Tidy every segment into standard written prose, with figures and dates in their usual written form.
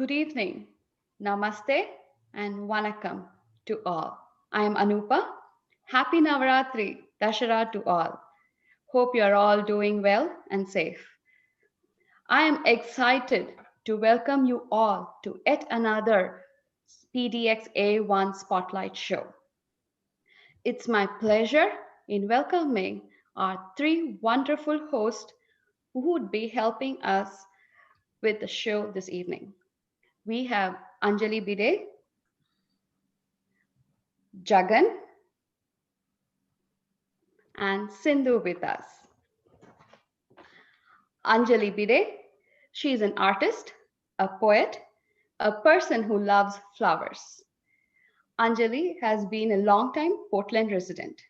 Good evening, Namaste, and Vanakkam to all. I am Anupa. Happy Navaratri, Dashara to all. Hope you are all doing well and safe. I am excited to welcome you all to yet another PDXA1 Spotlight Show. It's my pleasure in welcoming our three wonderful hosts who would be helping us with the show this evening. We have Anjali Bide, Jagan, and Sindhu with us. Anjali Bide, she is an artist, a poet, a person who loves flowers. Anjali has been a long-time Portland resident.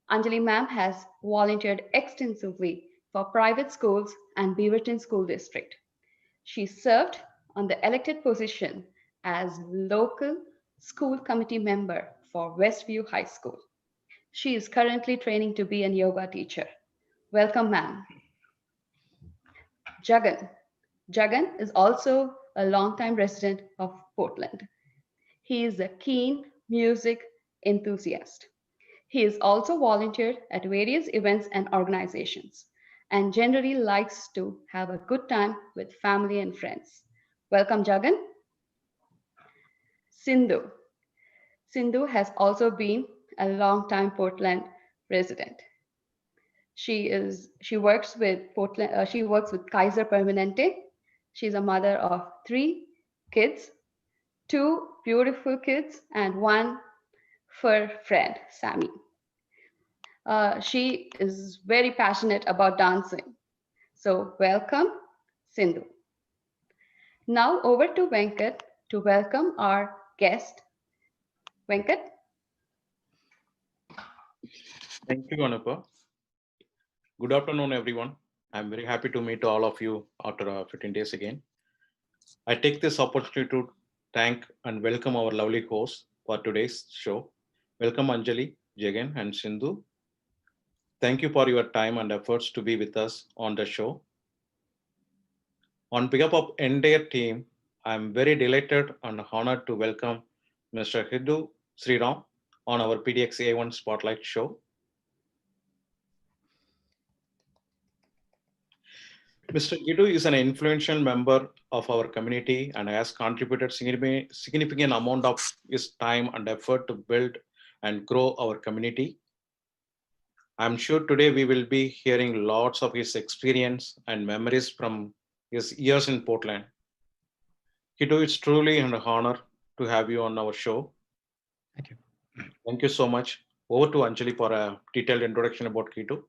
Anjali ma'am has volunteered extensively for private schools and Beaverton School District. She served on the elected position as local school committee member for Westview High School. She is currently training to be a yoga teacher. Welcome, ma'am. Jagan. Jagan is also a longtime resident of Portland. He is a keen music enthusiast. He is also volunteered at various events and organizations and generally likes to have a good time with family and friends. Welcome, Jagan. Sindhu. Sindhu has also been a long-time Portland resident. She works with Portland. She works with Kaiser Permanente. She's a mother of three kids, two beautiful kids, and one fur friend, Sammy. She is very passionate about dancing. So welcome, Sindhu. Now over to Venkat to welcome our guest. Venkat. Thank you, Anupa. Good afternoon, everyone. I'm very happy to meet all of you after 15 days again. I take this opportunity to thank and welcome our lovely hosts for today's show. Welcome, Anjali, Jagan, and Sindhu. Thank you for your time and efforts to be with us on the show. On behalf of entire team, I'm very delighted and honored to welcome Mr. Gidu Sriram on our PDXA1 Spotlight show. Mr. Gidu is an influential member of our community and has contributed significant amount of his time and effort to build and grow our community. I'm sure today we will be hearing lots of his experience and memories from his years in Portland. Gidu, it's truly an honor to have you on our show. Thank you. Thank you so much. Over to Anjali for a detailed introduction about Gidu.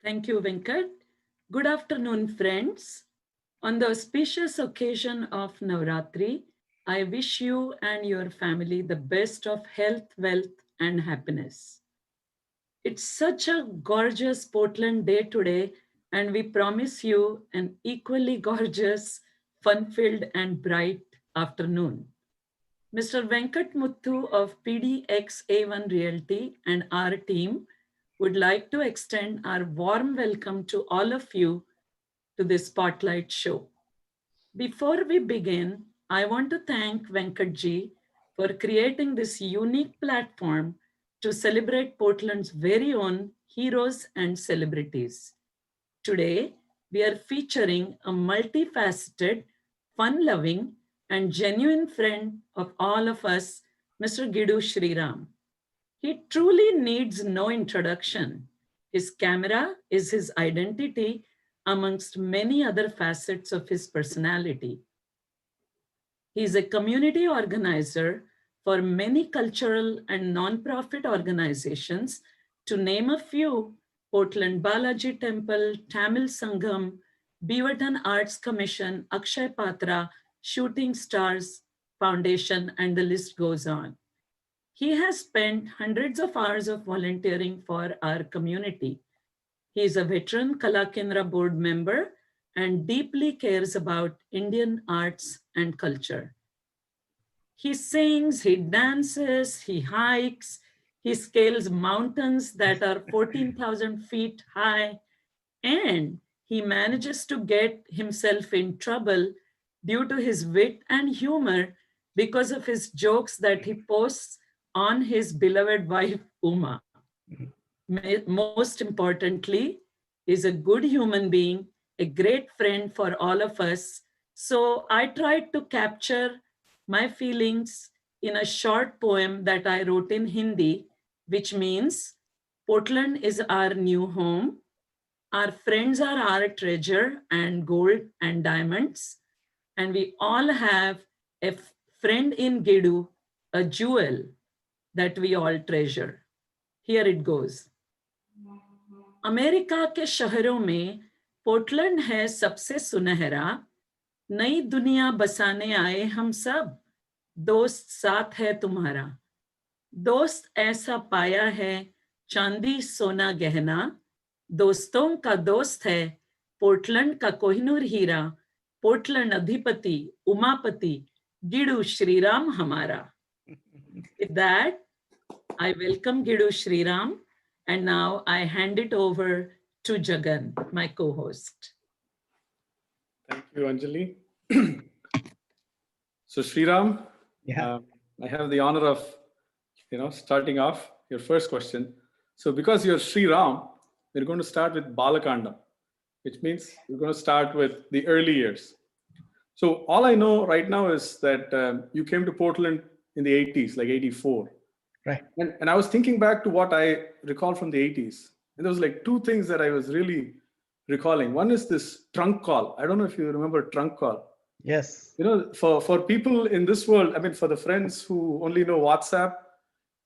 Thank you, Venkat. Good afternoon, friends. On the auspicious occasion of Navratri, I wish you and your family the best of health, wealth, and happiness. It's such a gorgeous Portland day today, and we promise you an equally gorgeous, fun-filled, and bright afternoon. Mr. Venkat Muthu of PDXA1 Realty and our team would like to extend our warm welcome to all of you to this Spotlight show. Before we begin, I want to thank Venkatji for creating this unique platform to celebrate Portland's very own heroes and celebrities. Today, we are featuring a multifaceted, fun-loving, and genuine friend of all of us, Mr. Gidu Sriram. He truly needs no introduction. His camera is his identity amongst many other facets of his personality. He is a community organizer for many cultural and non-profit organizations, to name a few: Portland Balaji Temple, Tamil Sangam, Beaverton Arts Commission, Akshay Patra, Shooting Stars Foundation, and the list goes on. He has spent hundreds of hours of volunteering for our community. He is a veteran Kalakendra board member and deeply cares about Indian arts and culture. He sings, he dances, he hikes, he scales mountains that are 14,000 feet high, and he manages to get himself in trouble due to his wit and humor because of his jokes that he posts on his beloved wife, Uma. Most importantly, is a good human being, a great friend for all of us. So I tried to capture my feelings in a short poem that I wrote in Hindi, which means Portland is our new home. Our friends are our treasure and gold and diamonds. And we all have a friend in Gidu, a jewel that we all treasure. Here it goes. America के शहरों में Portland है सबसे सुनहरा, नई दुनिया बसाने आए हम सब, दोस्त साथ है तुम्हारा, दोस्त ऐसा पाया है चांदी सोना गहना, दोस्तों का दोस्त है पोर्टलैंड का कोहिनूर हीरा, पोर्टलैंड अधिपति उमापति गिडू श्रीराम हमारा. With that, I welcome Gidu Sriram, and now I hand it over to Jagan, my co-host. Thank you, Anjali. So Sriram, Yeah. I have the honor of, starting off your first question. So because you're Sriram, we're going to start with Balakandam, which means we're going to start with the early years. So all I know right now is that you came to Portland in the 80s, like 84. Right. And I was thinking back to what I recall from the 80s. And there was like two things that I was really recalling. One is this trunk call. I don't know if you remember trunk call. Yes. For people in this world, I mean, for the friends who only know WhatsApp,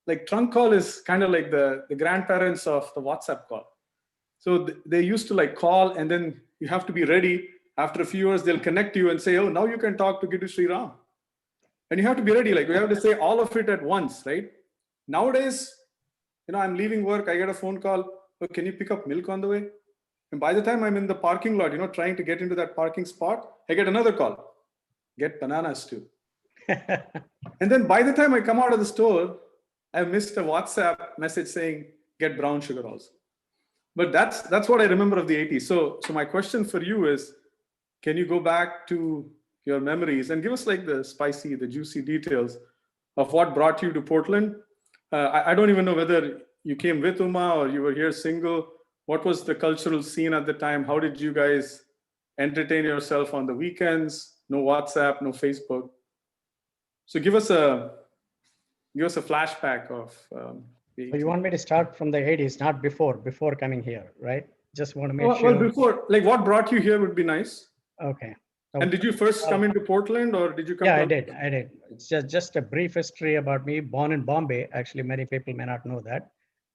like trunk call is kind of like the grandparents of the WhatsApp call. So they used to like call, and then you have to be ready. After a few hours, they'll connect you and say, oh, now you can talk to Gidu Sriram. And you have to be ready. Like we have to say all of it at once, right? Nowadays, I'm leaving work. I get a phone call. Oh, can you pick up milk on the way? And by the time I'm in the parking lot, trying to get into that parking spot, I get another call. Get bananas too. And then by the time I come out of the store, I missed a WhatsApp message saying, get brown sugar also. But that's what I remember of the 80s. So my question for you is, can you go back to your memories and give us like the spicy, the juicy details of what brought you to Portland? I don't even know whether you came with Uma or you were here single. What was the cultural scene at the time? How did you guys entertain yourself on the weekends? No WhatsApp, no Facebook. So give us a flashback of the 80s. So you want me to start from the 80s, not before coming here, right? Just want to make Well, sure. before, like what brought you here would be nice. Okay. And did you first come into Portland or did you come? Yeah, I did. It's just a brief history about me. Born in Bombay. Actually, many people may not know that.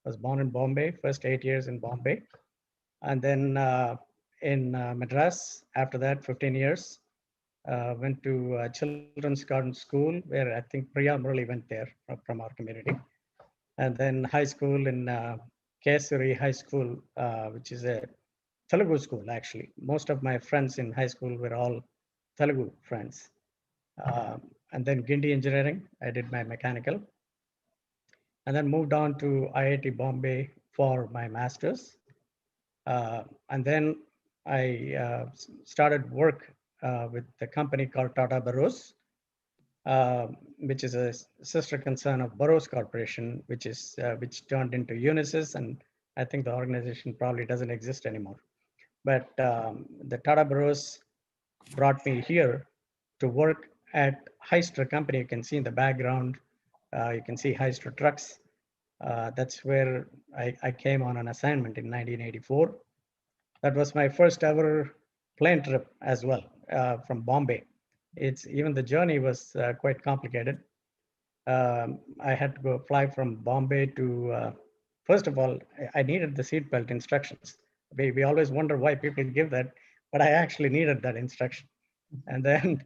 I was born in Bombay, first 8 years in Bombay. And then in Madras, after that, 15 years. Went to Children's Garden School, where I think Priya Murali went there from our community. And then high school in Kesari High School, which is a Telugu school, actually. Most of my friends in high school were all Telugu friends. And then Guindy Engineering, I did my mechanical. And then moved on to IIT Bombay for my master's. And then I started work with the company called Tata Burroughs, which is a sister concern of Burroughs Corporation, which turned into Unisys, and I think the organization probably doesn't exist anymore. But the Tata Burroughs brought me here to work at Hyster company. You can see in the background, you can see Hyster trucks. That's where I came on an assignment in 1984. That was my first ever plane trip as well, from Bombay. Even the journey was quite complicated. I had to go fly from Bombay to, first of all, I needed the seatbelt instructions. We always wonder why people give that, but I actually needed that instruction. And then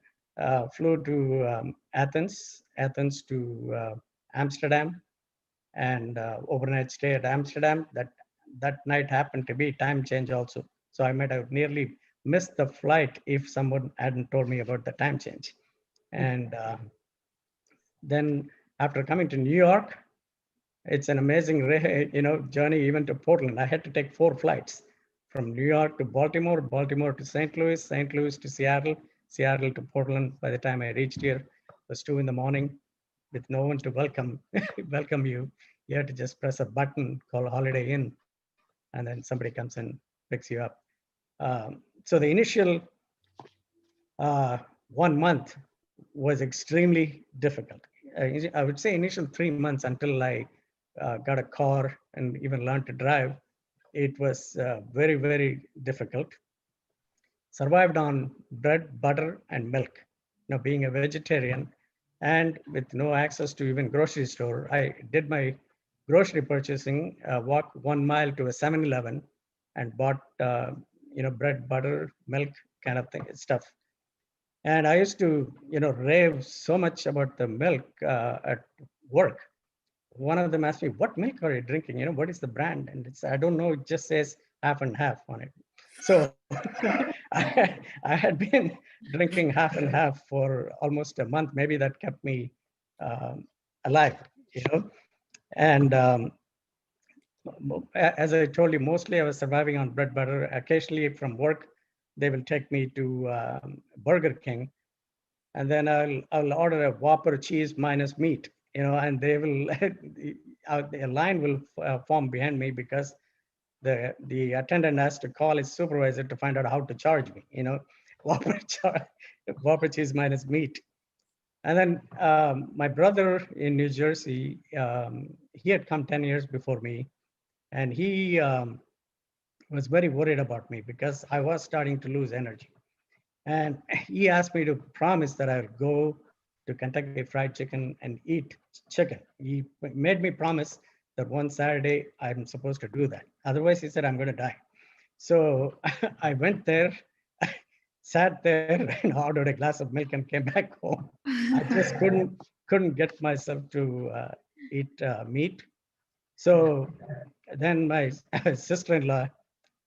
flew to Athens to Amsterdam, and overnight stay at Amsterdam. That night happened to be time change also. So I might have nearly missed the flight if someone hadn't told me about the time change. And then after coming to New York, it's an amazing journey even to Portland. I had to take 4 flights from New York to Baltimore, Baltimore to St. Louis, St. Louis to Seattle, Seattle to Portland. By the time I reached here, it was 2 in the morning with no one to welcome welcome you. You had to just press a button called Holiday Inn, and then somebody comes and picks you up. So the initial 1 month was extremely difficult. I would say initial 3 months until I got a car and even learned to drive. It was very, very difficult. Survived on bread, butter, and milk. Now, being a vegetarian and with no access to even grocery store, I did my grocery purchasing, walked 1 mile to a 7-Eleven and bought, bread, butter, milk kind of thing, stuff. And I used to, rave so much about the milk at work. One of them asked me, "What milk are you drinking? What is the brand?" And it's, I don't know, it just says half and half on it. So I had been drinking half and half for almost a month. Maybe that kept me alive, you know. And as I told you, mostly I was surviving on bread butter. Occasionally from work, they will take me to Burger King, and then I'll order a Whopper cheese minus meat, and they will a line will form behind me because the attendant has to call his supervisor to find out how to charge me, Whopper, Whopper cheese minus meat. And then my brother in New Jersey, he had come 10 years before me, and he was very worried about me because I was starting to lose energy. And he asked me to promise that I would go to Kentucky Fried Chicken and eat chicken. He made me promise that one Saturday I'm supposed to do that. Otherwise, he said, I'm going to die. So I went there, sat there and ordered a glass of milk and came back home. I just couldn't get myself to eat meat. So then my sister-in-law,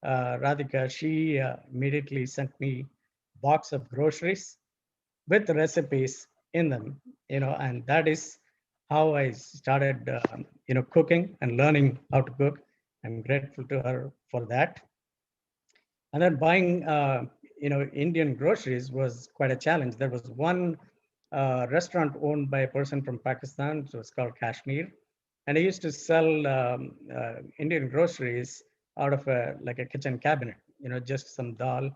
Radhika, she immediately sent me box of groceries with recipes in them, and that is how I started, cooking and learning how to cook. I'm grateful to her for that. And then buying, Indian groceries was quite a challenge. There was one restaurant owned by a person from Pakistan. So it's called Kashmir. And he used to sell Indian groceries out of like a kitchen cabinet, just some dal,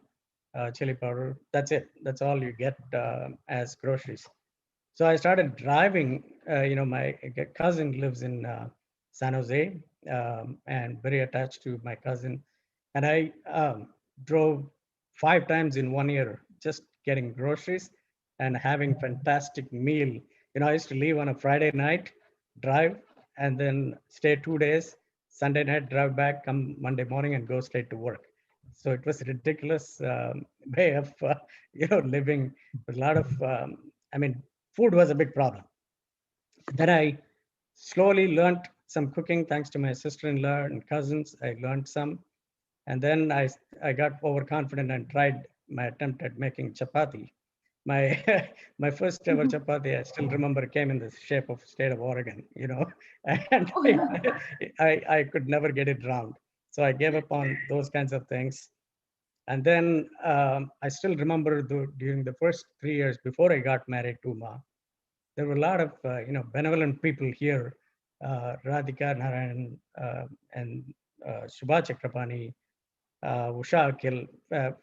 chili powder. That's it. That's all you get as groceries. So I started driving. My cousin lives in San Jose, and very attached to my cousin. And I drove 5 times in 1 year, just getting groceries and having fantastic meal. I used to leave on a Friday night, drive, and then stay 2 days. Sunday night, drive back, come Monday morning, and go straight to work. So it was a ridiculous way of, living with a lot of, food was a big problem. Then I slowly learned some cooking thanks to my sister-in-law and cousins. I learned some. And then I got overconfident and tried my attempt at making chapati. My my first ever chapati, I still remember, came in the shape of state of Oregon, and I could never get it round. So I gave up on those kinds of things. And then I still remember during the first 3 years before I got married to Ma, there were a lot of benevolent people here, Radhika Narayan and Subha Chakrapani, Usha Akil,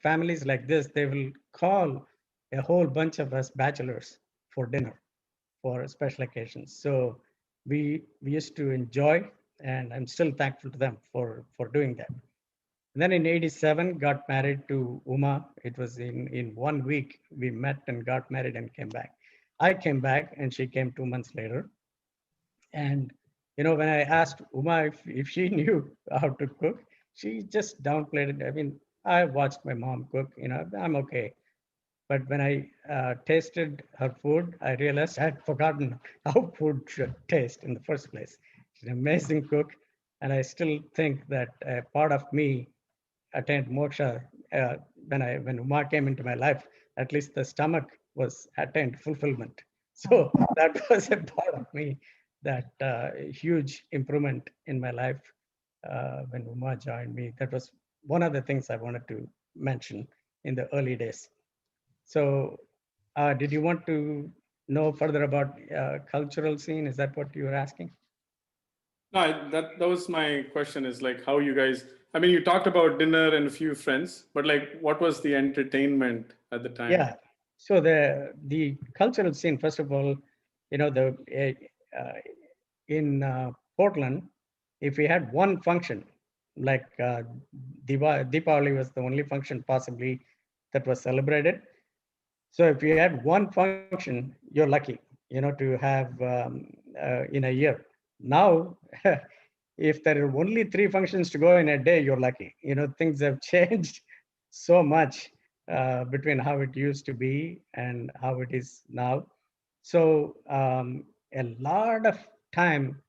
families like this. They will call a whole bunch of us bachelors for dinner for special occasions. So we used to enjoy, and I'm still thankful to them for doing that. And then in '87, got married to Uma. It was in 1 week we met and got married and came back. I came back and she came 2 months later. And when I asked Uma if she knew how to cook, she just downplayed it. I mean, I watched my mom cook. I'm okay. But when I tasted her food, I realized I had forgotten how food should taste in the first place. She's an amazing cook, and I still think that a part of me attained moksha when Uma came into my life. At least the stomach was attained fulfillment. So that was a part of me, that huge improvement in my life when Uma joined me. That was one of the things I wanted to mention in the early days. So did you want to know further about cultural scene? Is that what you were asking? No, that was my question, is like how you guys, I mean, you talked about dinner and a few friends, but like what was the entertainment at the time? Yeah. So the cultural scene, first of all, the in Portland, if we had one function, like Deepavali was the only function possibly that was celebrated. So if you had one function, you're lucky, to have in a year. Now, if there are only 3 functions to go in a day, you're lucky. Things have changed so much between how it used to be and how it is now. So a lot of time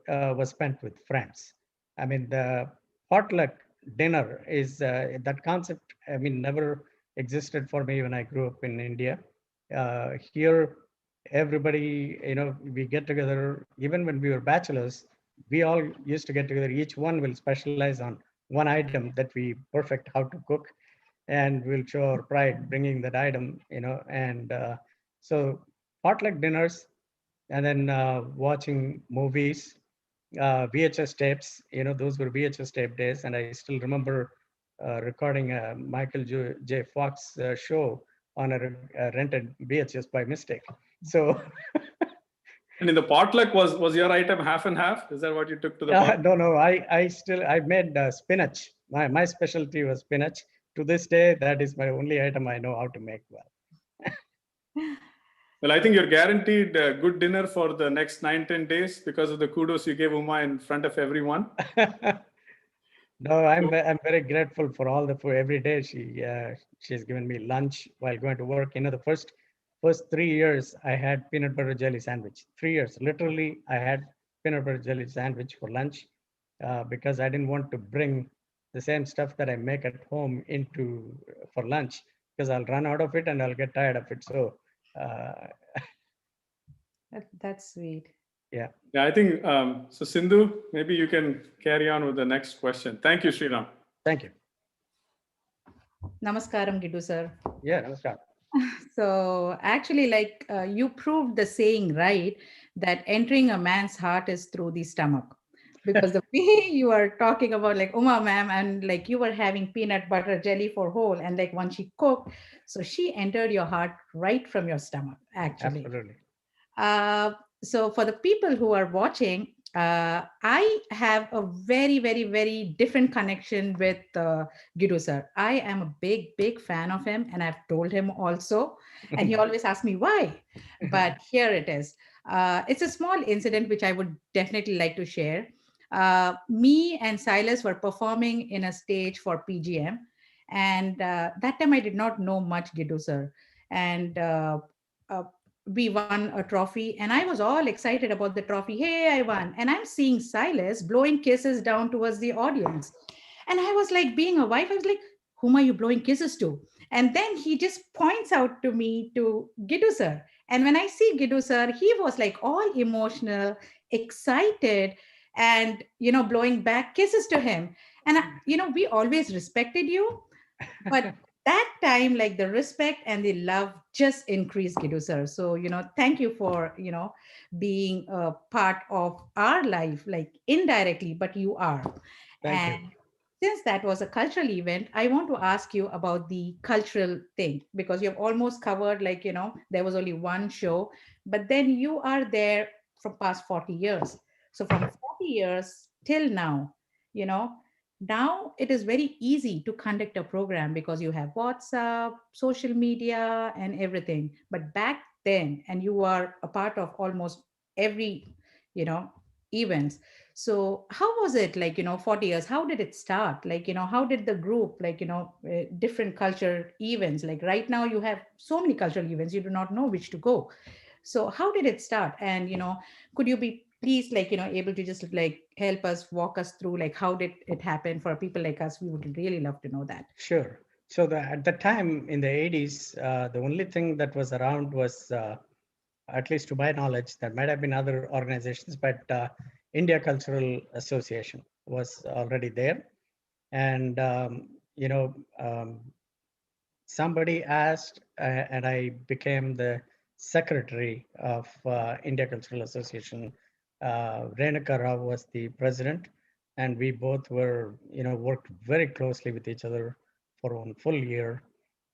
was spent with friends. I mean, the potluck dinner is that concept. I mean, never existed for me when I grew up in India. Here, everybody, we get together. Even when we were bachelors, we all used to get together. Each one will specialize on one item that we perfect how to cook, and we'll show our pride bringing that item. And so potluck dinners, and then watching movies, VHS tapes. Those were VHS tape days, and I still remember recording a Michael J. Fox show on a rented VHS by mistake. So And in the potluck, was your item half and half? Is that what you took to the potluck? no, I made spinach. My specialty was spinach. To this day, that is my only item I know how to make well. Well, I think you're guaranteed a good dinner for the next 9-10 days because of the kudos you gave Uma in front of everyone. No, I'm very grateful for all the food. Every day she's given me lunch while going to work. The first 3 years I had peanut butter jelly sandwich. 3 years, literally, I had peanut butter jelly sandwich for lunch because I didn't want to bring the same stuff that I make at home into for lunch, because I'll run out of it and I'll get tired of it. So uh, That's sweet. yeah. Yeah, I think so. Sindhu, maybe you can carry on with the next question. Thank you, Sriram. Thank you. Namaskaram, Gidu sir. Yeah, namaskar. So actually, like you proved the saying right, that entering a man's heart is through the stomach. Because the way you are talking about like Uma ma'am, and like you were having peanut butter jelly for whole, and like when she cooked, so she entered your heart right from your stomach, actually. Absolutely. Uh, so for the people who are watching, I have a very, very, very different connection with Gidu sir. I am a big, big fan of him, and I've told him also, and he always asks me why. But here it is. It's a small incident which I would definitely like to share. Me and Silas were performing in a stage for PGM, and that time I did not know much Gidu sir, and uh, we won a trophy, and I was all excited about the trophy. Hey, I won. And I'm seeing Silas blowing kisses down towards the audience. And I was like, being a wife, I was like, whom are you blowing kisses to? And then he just points out to me to Gidu sir. And when I see Gidu sir, he was like all emotional, excited, and blowing back kisses to him. And we always respected you, but that time, like, the respect and the love just increased, Gidu sir. So thank you for being a part of our life, like indirectly, but you are. Thank you. And since that was a cultural event, I want to ask you about the cultural thing, because you've almost covered, like, there was only one show, but then you are there for past 40 years. So from 40 years till now, you know now it is very easy to conduct a program because you have WhatsApp, social media, and everything. But back then, and you are a part of almost every you know events. So how was it, like, 40 years? How did it start? Like, how did the group, like, different culture events, like right now you have so many cultural events, you do not know which to go. So how did it start? And could you be please, like, able to just like help us, walk us through, like, how did it happen? For people like us, we would really love to know that. Sure. So at the time in the 80s, the only thing that was around was, at least to my knowledge, there might have been other organizations, but India Cultural Association was already there. And, somebody asked, and I became the secretary of India Cultural Association. Renuka Rao was the president, and we both were, worked very closely with each other for 1 full year.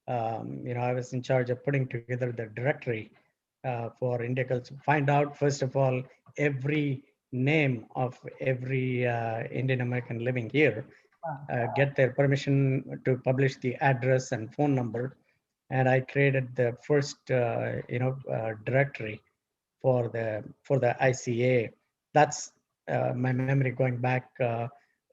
I was in charge of putting together the directory for India Culture. Find out, first of all, every name of every Indian American living here, get their permission to publish the address and phone number. And I created the first, directory for the ICA. That's my memory going back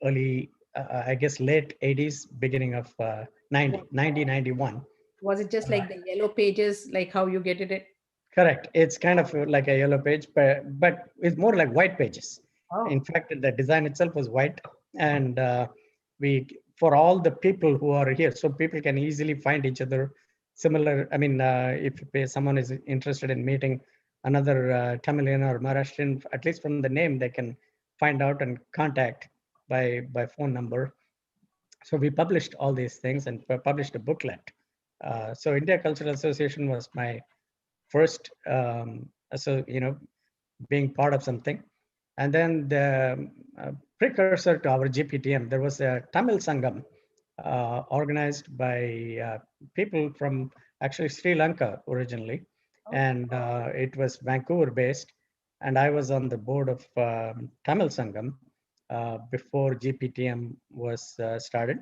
early, I guess late 80s, beginning of 1991. Was it just like the yellow pages, like how you get it? Correct. It's kind of like a yellow page, but it's more like white pages. Oh. In fact, the design itself was white, and we for all the people who are here, so people can easily find each other. Similar, I mean, if someone is interested in meeting another Tamilian or Maharashtrian, at least from the name, they can find out and contact by phone number. So we published all these things and published a booklet. So India Cultural Association was my first, being part of something. And then the precursor to our GPTM, there was a Tamil Sangam organized by people from actually Sri Lanka originally. And it was Vancouver based. And I was on the board of Tamil Sangam before GPTM was started.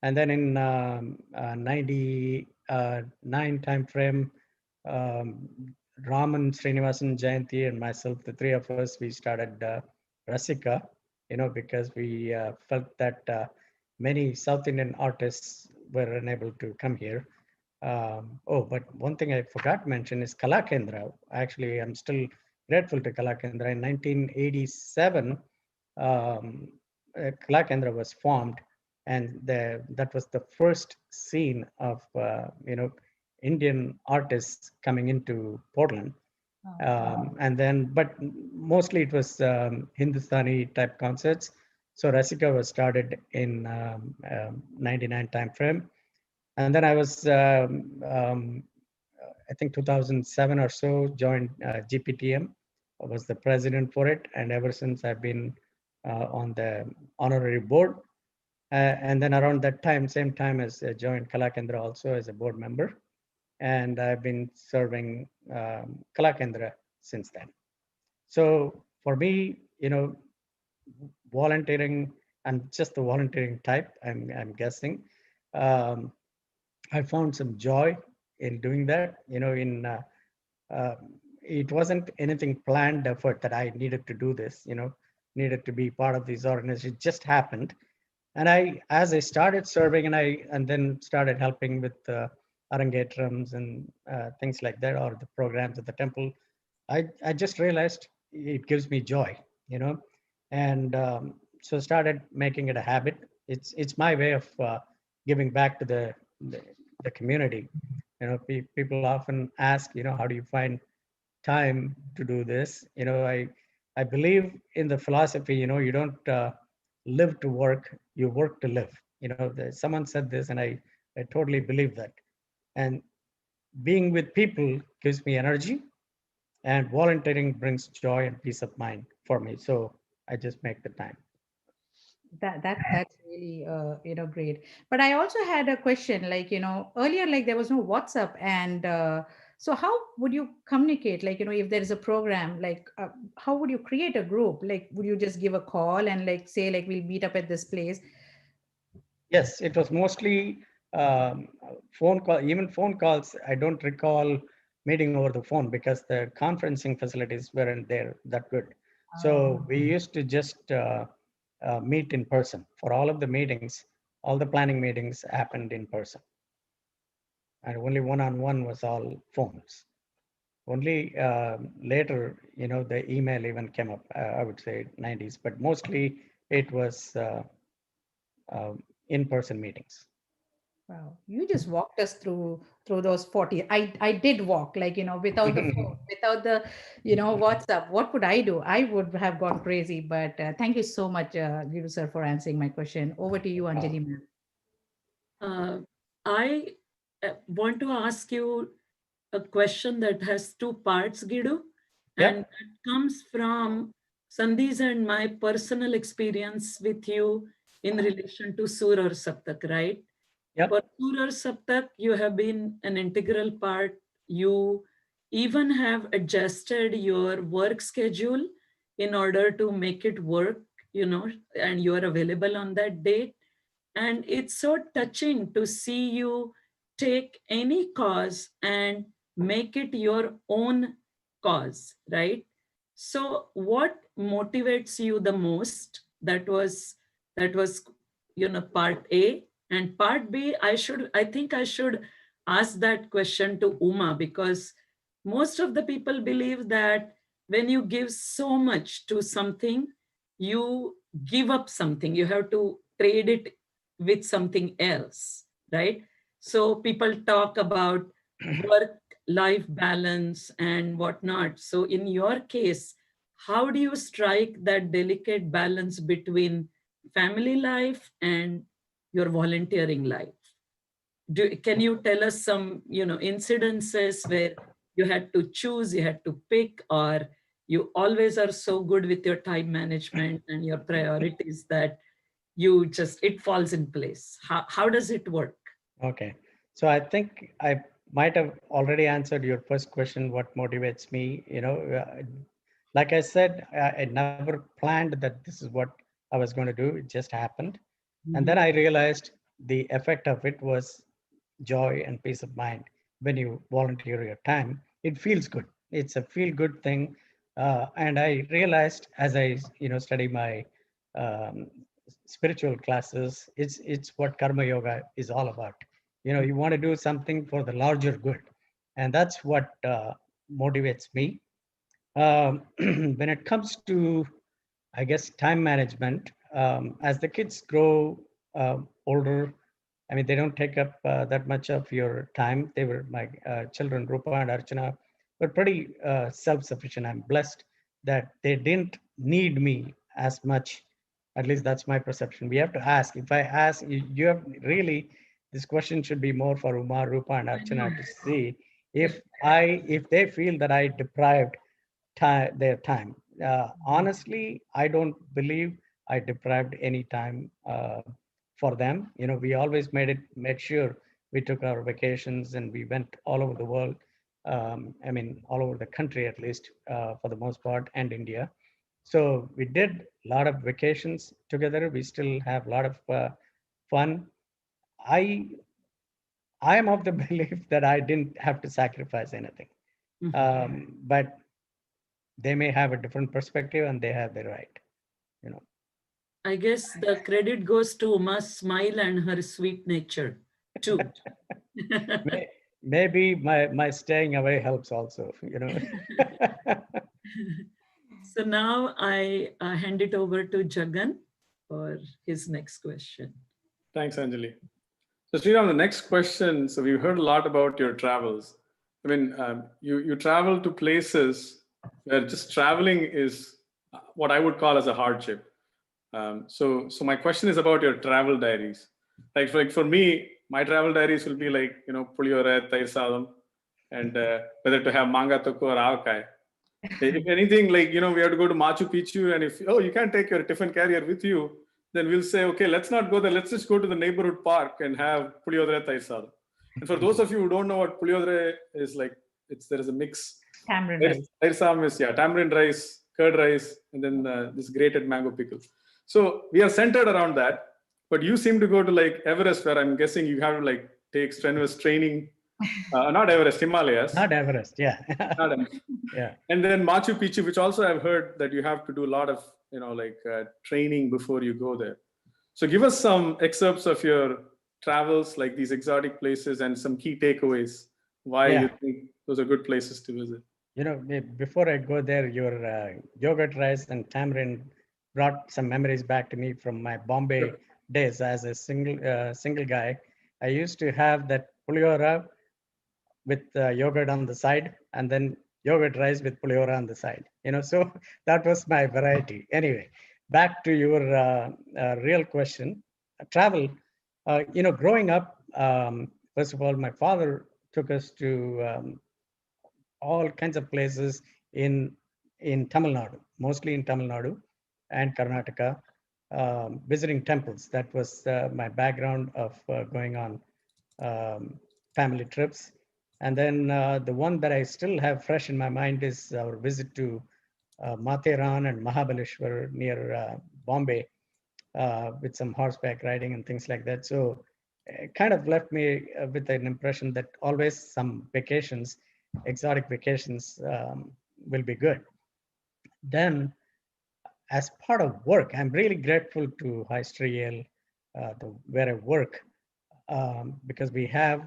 And then in 99 timeframe, Raman, Srinivasan, Jayanti, and myself, the three of us, we started Rasika, because we felt that many South Indian artists were unable to come here. But one thing I forgot to mention is Kala Kendra. Actually, I'm still grateful to Kala Kendra. In 1987, Kala Kendra was formed, and that was the first scene of Indian artists coming into Portland. And then, but mostly it was Hindustani type concerts. So Rasika was started in 99 timeframe. And then I was, I think 2007 or so, joined GPTM. I was the president for it. And ever since I've been on the honorary board. And then around that time, same time as joined Kala Kendra also as a board member. And I've been serving Kala Kendra since then. So for me, volunteering, and just the volunteering type, I'm guessing, I found some joy in doing that. It wasn't anything planned effort that I needed to do this, needed to be part of these organizations. It just happened. And as I started serving and then started helping with arangetrams and things like that, or the programs at the temple, I just realized it gives me joy, and so started making it a habit. It's my way of giving back to the community. People often ask, how do you find time to do this? I believe in the philosophy, you don't live to work, you work to live. Someone said this, and I totally believe that. And being with people gives me energy, and volunteering brings joy and peace of mind for me. So I just make the time. That's really great. But I also had a question, like earlier, like there was no WhatsApp, and so how would you communicate, like if there is a program, like how would you create a group? Like would you just give a call and like say like we'll meet up at this place? Yes, it was mostly phone call. Even phone calls, I don't recall meeting over the phone because the conferencing facilities weren't there that good. So we used to just meet in person. For all of the meetings, all the planning meetings happened in person. And only one-on-one was all phones. Only later, the email even came up, I would say 90s, but mostly it was in-person meetings. Wow, you just walked us through those 40. I did walk, like without the phone, without the WhatsApp. What would I do? I would have gone crazy. But thank you so much, Gidu sir, for answering my question. Over to you, Anjali ma'am. I want to ask you a question that has two parts, Gidu, Yep. and that comes from Sandhi's and my personal experience with you in relation to Sur or Saptak, right? Yep. For Sur or Saptak, you have been an integral part. You even have adjusted your work schedule in order to make it work, and you are available on that date. And it's so touching to see you take any cause and make it your own cause, right? So what motivates you the most? That was part A. And part B, I think I should ask that question to Uma, because most of the people believe that when you give so much to something, you give up something. You have to trade it with something else, right? So people talk about work-life balance and whatnot. So in your case, how do you strike that delicate balance between family life and your volunteering life? Can you tell us some, incidences where you had to choose, you had to pick, or you always are so good with your time management and your priorities that it falls in place? How does it work? Okay. So I think I might have already answered your first question, what motivates me. Like I said, I never planned that this is what I was going to do. It just happened. And then I realized the effect of it was joy and peace of mind. When you volunteer your time, it feels good. It's a feel good thing. And I realized as I, study my um, spiritual classes, it's what karma yoga is all about. You want to do something for the larger good. And that's what motivates me. When it comes to, I guess, time management, as the kids grow older, I mean, they don't take up that much of your time. They were my children, Rupa and Archana, were pretty self-sufficient. I'm blessed that they didn't need me as much. At least that's my perception. We have to ask. If I ask, you have really, this question should be more for Uma, Rupa, and Archana to see if they feel that I deprived their time. Honestly, I don't believe I deprived any time for them. We always made sure we took our vacations and we went all over the world. I mean, all over the country at least, for the most part, and India. So we did a lot of vacations together. We still have a lot of fun. I am of the belief that I didn't have to sacrifice anything, but they may have a different perspective and they have the right. I guess the credit goes to Uma's smile and her sweet nature too. Maybe my staying away helps also. So now I hand it over to Jagan for his next question. Thanks, Anjali. So Sriram, the next question. So we've heard a lot about your travels. I mean, you travel to places where just traveling is what I would call as a hardship. So my question is about your travel diaries. Like for me, my travel diaries will be like, puliyore, tair sadam, and whether to have manga toko or avkai. If anything, like, we have to go to Machu Picchu, and if, you can't take your tiffin carrier with you, then we'll say, okay, let's not go there. Let's just go to the neighborhood park and have puliyodre tair sadam. And for those of you who don't know what puliyodre is like, there is a mix. Tamarind rice. Tair sadam is, tamarind rice, curd rice, and then this grated mango pickle. So we are centered around that. But you seem to go to like Everest, where I'm guessing you have to like take strenuous training. Not Everest, Himalayas. Not Everest, yeah. Not Everest. Yeah. And then Machu Picchu, which also I've heard that you have to do a lot of, training before you go there. So give us some excerpts of your travels, like these exotic places, and some key takeaways, why you think those are good places to visit. Before I go there, your yogurt rice and tamarind brought some memories back to me from my Bombay days as a single guy. I used to have that puliyora with yogurt on the side, and then yogurt rice with puliyora on the side. So that was my variety. Anyway, back to your real question. Travel. Growing up, First of all, my father took us to all kinds of places in Tamil Nadu, mostly in Tamil Nadu and Karnataka, visiting temples. That was my background of going on family trips. And then the one that I still have fresh in my mind is our visit to Matheran and Mahabaleshwar near Bombay, with some horseback riding and things like that. So it kind of left me with an impression that always some vacations, exotic vacations, will be good. Then, as part of work, I'm really grateful to Hyster where I work, because we have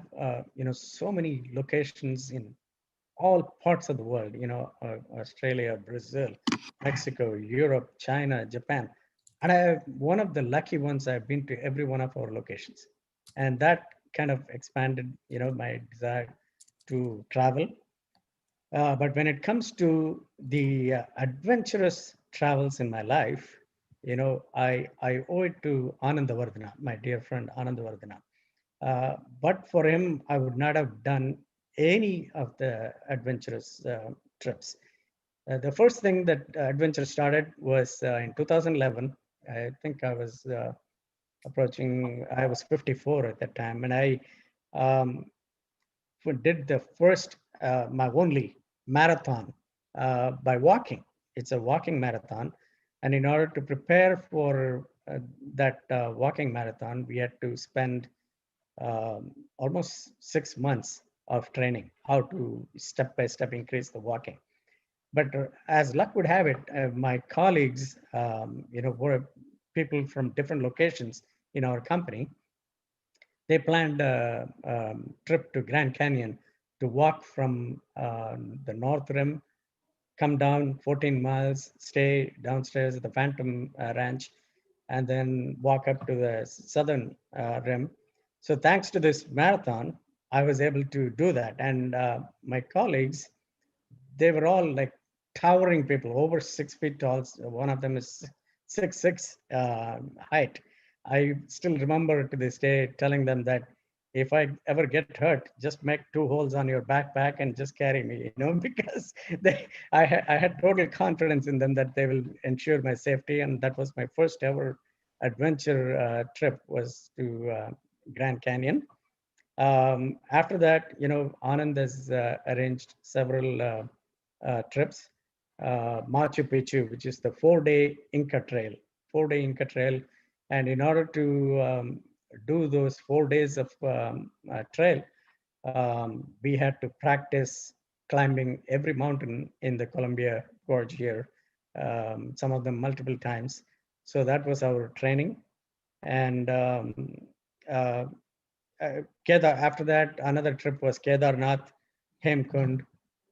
so many locations in all parts of the world. Australia, Brazil, Mexico, Europe, China, Japan, and one of the lucky ones. I've been to every one of our locations, and that kind of expanded my desire to travel. But when it comes to the adventurous travels in my life, I owe it to Anandavardhana, my dear friend Anandavardhana. But for him, I would not have done any of the adventurous trips. The first thing that adventure started was in 2011. I think I was I was 54 at that time, and I um, did the first, my only marathon by walking. It's a walking marathon. And in order to prepare for that walking marathon, we had to spend almost 6 months of training, how to step by step increase the walking. But as luck would have it, my colleagues, were people from different locations in our company. They planned a trip to Grand Canyon to walk from the North Rim, come down 14 miles, stay downstairs at the Phantom Ranch, and then walk up to the Southern Rim. So thanks to this marathon, I was able to do that. And my colleagues, they were all like towering people, over 6 feet tall. One of them is 6'6" height. I still remember to this day telling them that if I ever get hurt, just make 2 holes on your backpack and just carry me, because I had total confidence in them that they will ensure my safety. And that was my first ever adventure trip, was to Grand Canyon. After that, Anand has arranged several trips. Machu Picchu, which is the 4-day Inca Trail, 4-day Inca Trail. And in order to do those 4 days of trail, we had to practice climbing every mountain in the Columbia Gorge here, some of them multiple times. So that was our training. And after that, another trip was Kedarnath, Hemkund,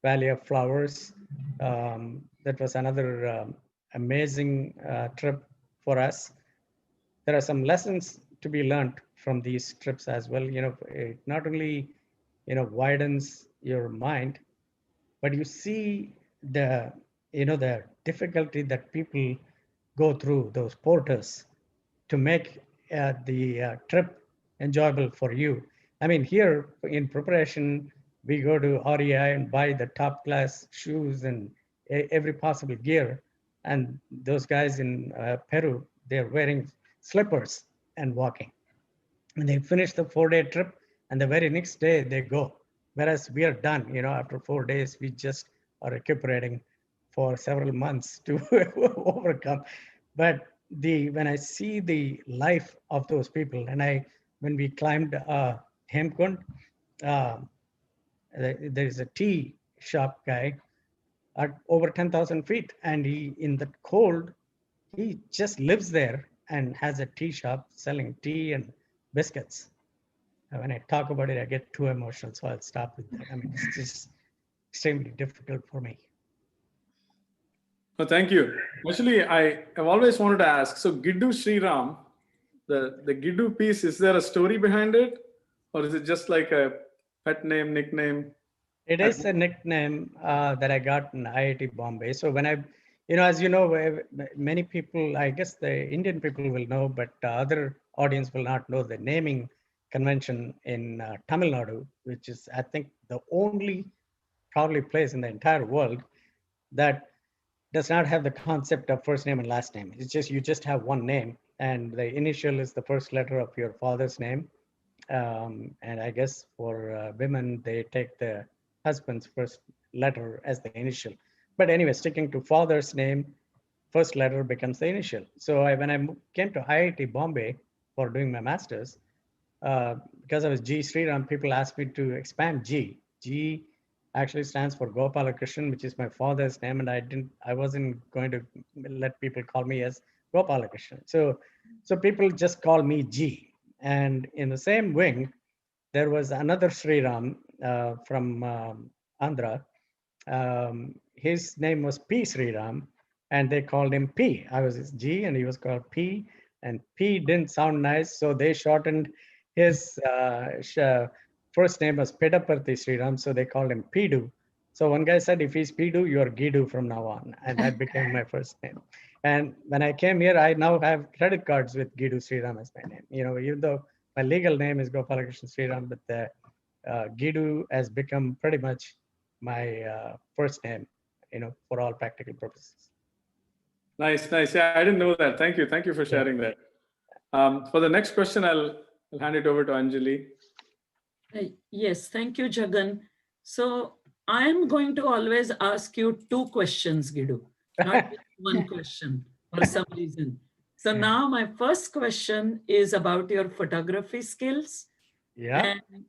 Valley of Flowers. That was another amazing trip for us. There are some lessons to be learned from these trips as well. It not only widens your mind, but you see the the difficulty that people go through, those porters, to make the trip enjoyable for you. I mean, here in preparation, we go to REI and buy the top class shoes and every possible gear. And those guys in Peru, they're wearing slippers and walking. And they finish the 4-day trip, and the very next day they go. Whereas we are done, after 4 days, we just are recuperating for several months to overcome. But when I see the life of those people, and when we climbed Hemkund, uh, there is a tea shop guy at over 10,000 feet, and he, in the cold, he just lives there and has a tea shop selling tea and biscuits. When I talk about it, I get too emotional, so I'll stop with that. I mean, it's just extremely difficult for me. Oh, thank you. Actually, I have always wanted to ask. So, Gidu Sriram, the Gidu piece, is there a story behind it, or is it just like a pet name, nickname? It is a nickname that I got in IIT Bombay. So when as you know, many people, I guess the Indian people will know, but other audience will not know the naming convention in Tamil Nadu, which is, I think, the only probably place in the entire world that does not have the concept of first name and last name. It's just, you just have one name, and the initial is the first letter of your father's name. And I guess for women, they take the husband's first letter as the initial. But anyway, sticking to father's name, first letter becomes the initial. So when I came to IIT Bombay for doing my master's, because I was G Sriram, people asked me to expand G. G actually stands for Gopalakrishnan, which is my father's name, and I wasn't going to let people call me as Gopalakrishnan. So people just call me G. And in the same wing, there was another Sriram from Andhra. His name was P Sriram, and they called him P. I was his G, and he was called P. And P didn't sound nice, so they shortened his first name was Pedaparthi Sriram, so they called him Pidu. So one guy said, if he's Pidu, you're Gidu from now on. And that became my first name. And when I came here, I now have credit cards with Gidu Sriram as my name. You know, even though my legal name is Gopalakrishnan Sriram, but the Gidu has become pretty much my first name, you know, for all practical purposes. Nice, nice. Yeah, I didn't know that. Thank you for sharing that. For the next question, I'll hand it over to Anjali. Yes, thank you, Jagan. So I am going to always ask you two questions, Gidu, not just one question for some reason. So now my first question is about your photography skills. Yeah. And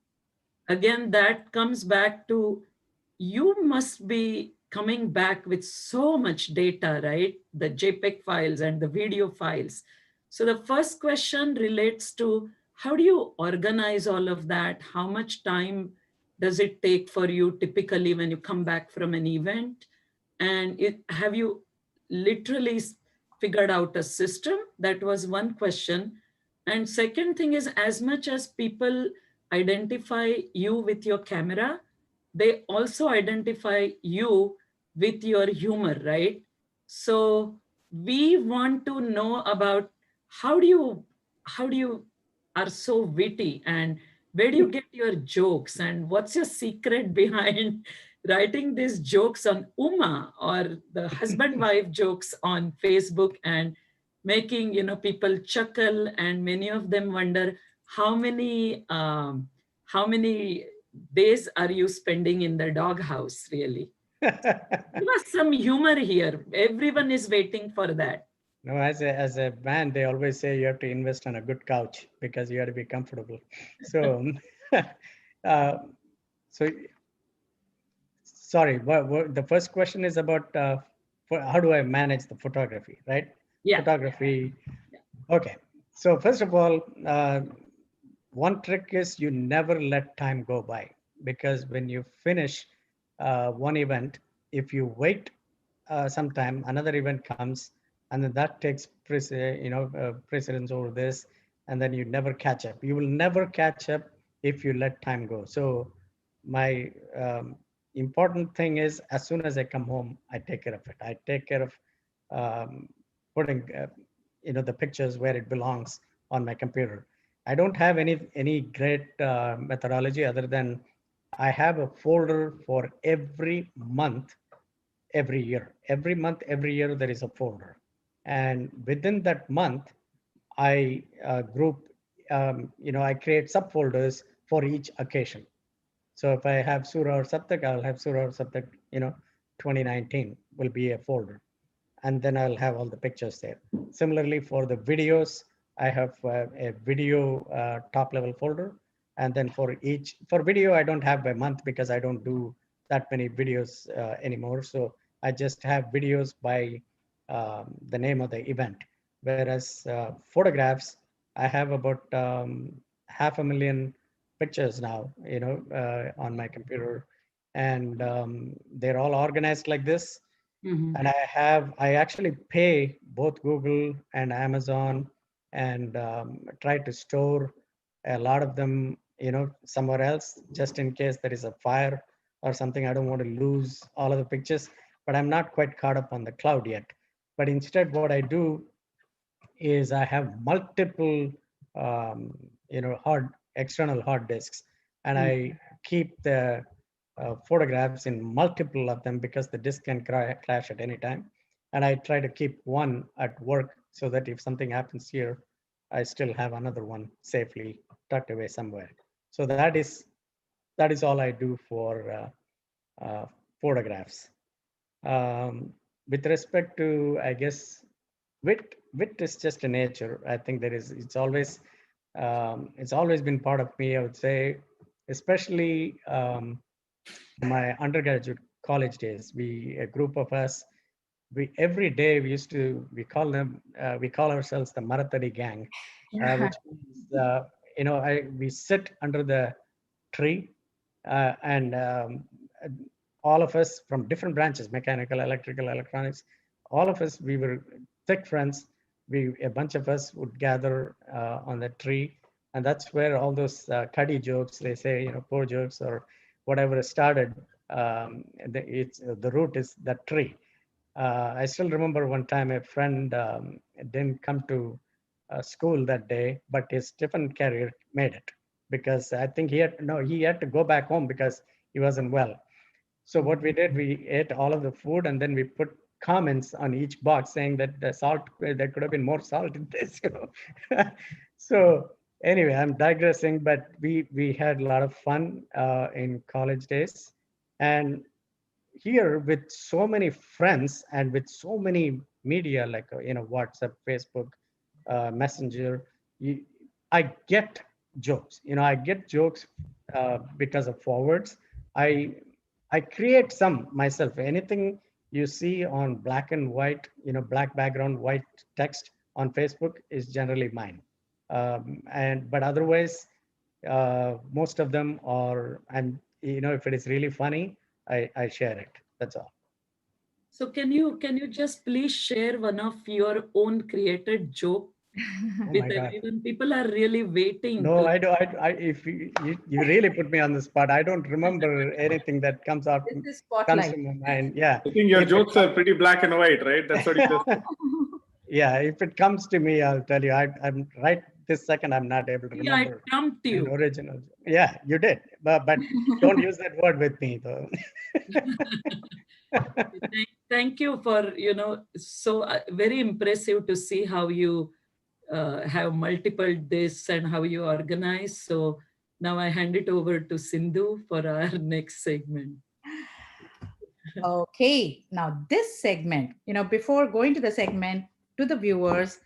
again, that comes back to, you must be coming back with so much data, right? The JPEG files and the video files. So the first question relates to, how do you organize all of that? How much time does it take for you typically when you come back from an event? And have you literally figured out a system? That was one question. And second thing is, as much as people identify you with your camera, they also identify you with your humor, right? So we want to know about how do you are so witty, and where do you get your jokes, and what's your secret behind writing these jokes on Uma or the husband wife jokes on Facebook and making, people chuckle, and many of them wonder how many days are you spending in the doghouse, really? Give us some humor here. Everyone is waiting for that. No, as a man, they always say you have to invest on a good couch because you have to be comfortable. So, uh, so sorry. The first question is about how do I manage the photography, right? Yeah. Photography. Okay. So first of all, one trick is you never let time go by, because when you finish one event, if you wait some time, another event comes, and then that takes precedence over this, and then you never catch up. You will never catch up if you let time go. So my important thing is, as soon as I come home, I take care of it. I take care of putting the pictures where it belongs on my computer. I don't have any great methodology other than I have a folder for every month, every year. Every month, every year, there is a folder. And within that month, I group, I create subfolders for each occasion. So if I have Surah or Saptak, I'll have Surah or Saptak, 2019 will be a folder. And then I'll have all the pictures there. Similarly, for the videos, I have a video top level folder. And then for video, I don't have by month because I don't do that many videos anymore. So I just have videos by the name of the event. Whereas photographs, I have about 500,000 pictures now, on my computer. And they're all organized like this. Mm-hmm. And I actually pay both Google and Amazon, and try to store a lot of them, somewhere else, just in case there is a fire or something. I don't want to lose all of the pictures, but I'm not quite caught up on the cloud yet. But instead, what I do is I have multiple, hard external hard disks, and I keep the photographs in multiple of them because the disk can crash at any time. And I try to keep one at work so that if something happens here, I still have another one safely tucked away somewhere. So that is all I do for photographs. With respect to, I guess, wit is just a nature. I think it's always been part of me, I would say, especially my undergraduate college days. A group of us, every day we call ourselves the Maratadi gang, which means, we sit under the tree, and all of us from different branches, mechanical, electrical, electronics, all of us, we were thick friends. A bunch of us would gather on the tree, and that's where all those cuddy jokes, they say, poor jokes or whatever started. The root is that tree. I still remember one time a friend didn't come to school that day, but his Tiffin carrier made it, because I think he had to go back home because he wasn't well. So what we did, we ate all of the food, and then we put comments on each box saying that the salt, there could have been more salt in this. So anyway, I'm digressing, but we had a lot of fun in college days. And here, with so many friends and with so many media like WhatsApp, Facebook, Messenger, I get jokes. I get jokes because of forwards. I create some myself. Anything you see on black and white, black background, white text on Facebook is generally mine. But otherwise, most of them are, and if it is really funny, I share it. That's all. So can you just please share one of your own created joke Oh with my God. everyone? People are really waiting. No, I don't. If you really put me on the spot, I don't remember anything that comes This is comes spotlight. to my mind. Yeah. I think your If it jokes are pretty black and white, right? That's what you just. Yeah, if it comes to me, I'll tell you. I'm right this second. I'm not able to Yeah, I remember trumped an you. original. Yeah, you did, but don't use that word with me, though. Thank you for, so very impressive to see how you have multiple discs and how you organize. So now I hand it over to Sindhu for our next segment. Okay, now this segment, before going to the segment, to the viewers,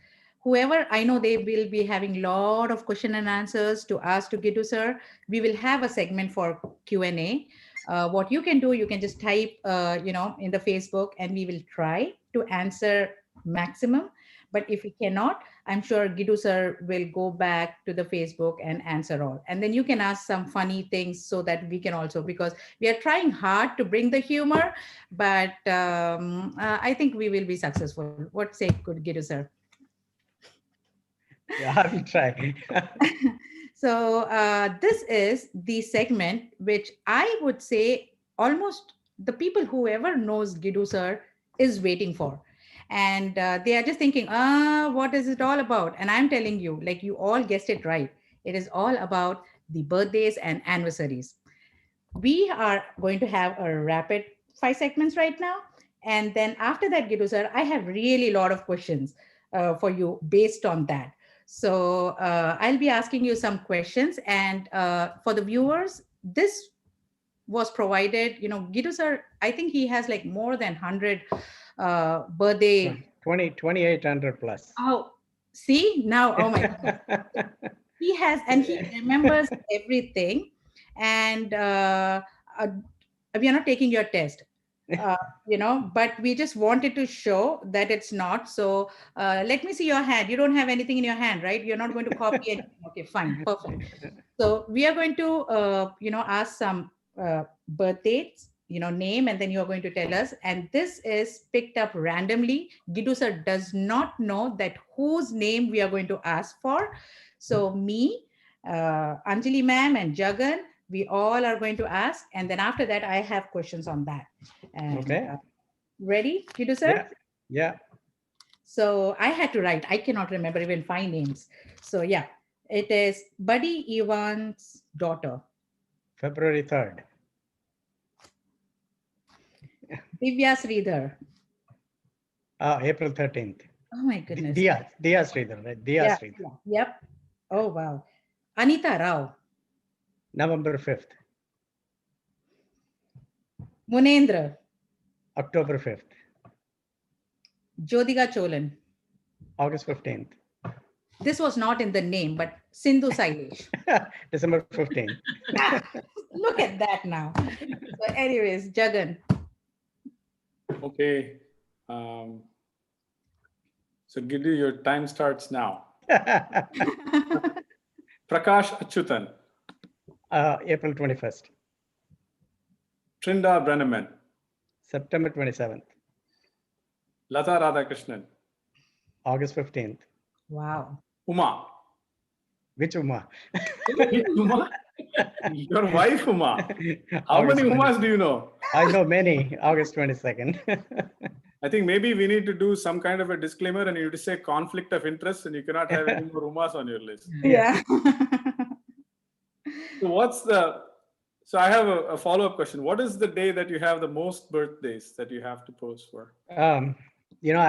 whoever, I know they will be having a lot of question and answers to ask to Gidu sir. We will have a segment for Q&A. What you can do, you can just type, in the Facebook, and we will try to answer maximum. But if we cannot, I'm sure Gidu sir will go back to the Facebook and answer all. And then you can ask some funny things so that we can also, because we are trying hard to bring the humor, but I think we will be successful. What say, good Gidu sir? Yeah, I will try. So this is the segment which I would say almost the people, whoever knows Gidu sir, is waiting for. And they are just thinking, what is it all about? And I'm telling you, like you all guessed it right. It is all about the birthdays and anniversaries. We are going to have a rapid 5 segments right now. And then after that, Gidu sir, I have really a lot of questions for you based on that. So I'll be asking you some questions. And for the viewers, this was provided, Gidu sir, I think he has like more than 100 birthday. 2,800 plus. Oh, see now, oh my God. He has, and he remembers everything. And we are not taking your test, but we just wanted to show that it's not. So let me see your hand. You don't have anything in your hand, right? You're not going to copy anything. Okay, fine, perfect. So we are going to ask some birth dates, name, and then you are going to tell us. And this is picked up randomly. Gidu sir does not know that whose name we are going to ask for. So me, Anjali ma'am, and Jagan, we all are going to ask. And then after that, I have questions on that. And, Okay. Ready, Gidu sir? Yeah. So I had to write. I cannot remember even 5 names. So yeah, It is Buddy Ivan's daughter. February 3rd. Divya Sridhar. April 13th. Oh my goodness. Dia Sridhar, right? Dia Yeah, Sridhar. yeah. Yep. Oh wow. Anita Rao. November 5th. Munendra. October 5th. Jyotika Cholan. August 15th. This was not in the name, but Sindhu Sailesh. December 15th. Look at that now. So anyways, Jagan. Okay. So Gidu, your time starts now. Prakash Achyutan. April 21st. Trinda Brenneman. September 27th. Lata Radhakrishnan. August 15th. Wow. Uma. Which Uma? Uma? Your wife, Uma. How August many 20th. Umas do you know? I know many. August 22nd. I think maybe we need to do some kind of a disclaimer and you need to say conflict of interest and you cannot have any more Umas on your list. Yeah. So I have a follow-up question. What is the day that you have the most birthdays that you have to post for? I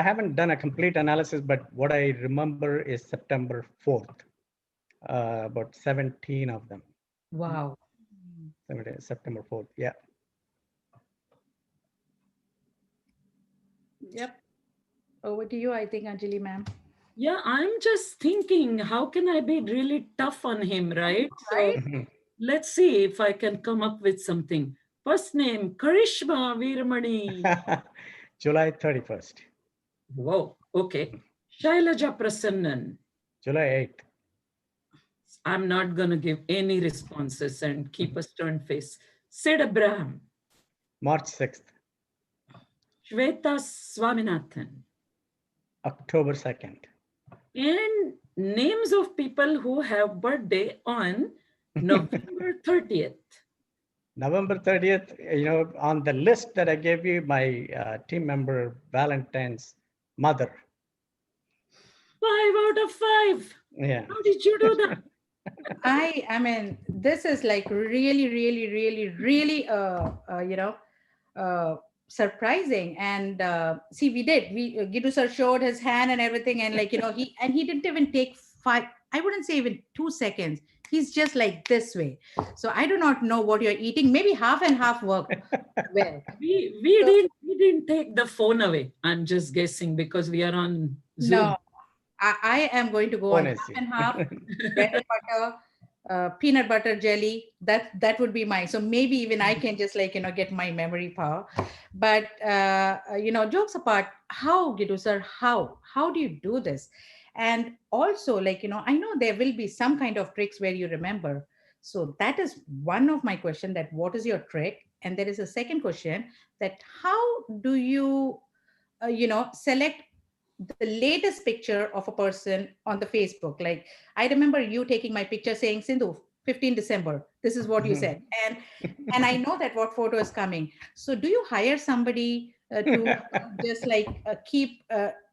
haven't done a complete analysis, but what I remember is September 4th. About 17 of them. Wow. September 4th. Yeah. Yep. Over to you, I think, Anjali ma'am. Yeah, I'm just thinking, how can I be really tough on him, right? So let's see if I can come up with something. First name, Karishma Veeramani. July 31st. Wow, okay. Shailaja Prasannan. July 8th. I'm not going to give any responses and keep a stern face. Sid Abraham. March 6th. Shweta Swaminathan. October 2nd. And names of people who have birthday on November 30th. November 30th, on the list that I gave you, my team member Valentine's mother. 5 out of 5. Yeah. How did you do that? I mean, this is like really, really, really, really, surprising. And see, Gidu sir showed his hand and everything, and he didn't even take 5. I wouldn't say even 2 seconds. He's just like this way. So I do not know what you're eating. Maybe half and half worked well. We didn't take the phone away. I'm just guessing because we are on Zoom. No, I am going to go on half and half. Bread and butter, peanut butter jelly. That would be mine. So maybe even I can just get my memory power. But jokes apart, how, Gidu sir, how do you do this? And also, I know there will be some kind of tricks where you remember. So that is one of my question, that what is your trick? And there is a second question, that how do you, select the latest picture of a person on the Facebook? Like, I remember you taking my picture saying, Sindhu, 15 December, this is what you said. And I know that what photo is coming. So do you hire somebody to just keep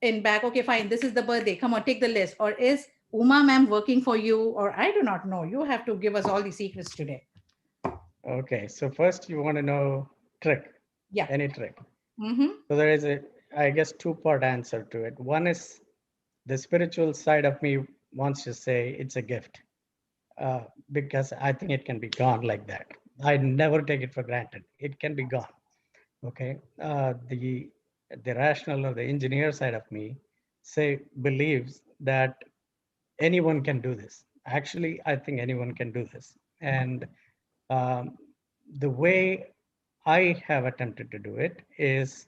in back, okay, fine, this is the birthday, come on, take the list? Or is Uma ma'am working for you? Or I do not know. You have to give us all the secrets today. Okay, so first you want to know trick. Yeah. Any trick. Mm-hmm. So there is I guess, two-part answer to it. One is the spiritual side of me wants to say it's a gift, because I think it can be gone like that. I never take it for granted. It can be gone. Okay. The rational or the engineer side of me believes that anyone can do this. Actually, I think anyone can do this. And the way I have attempted to do it is,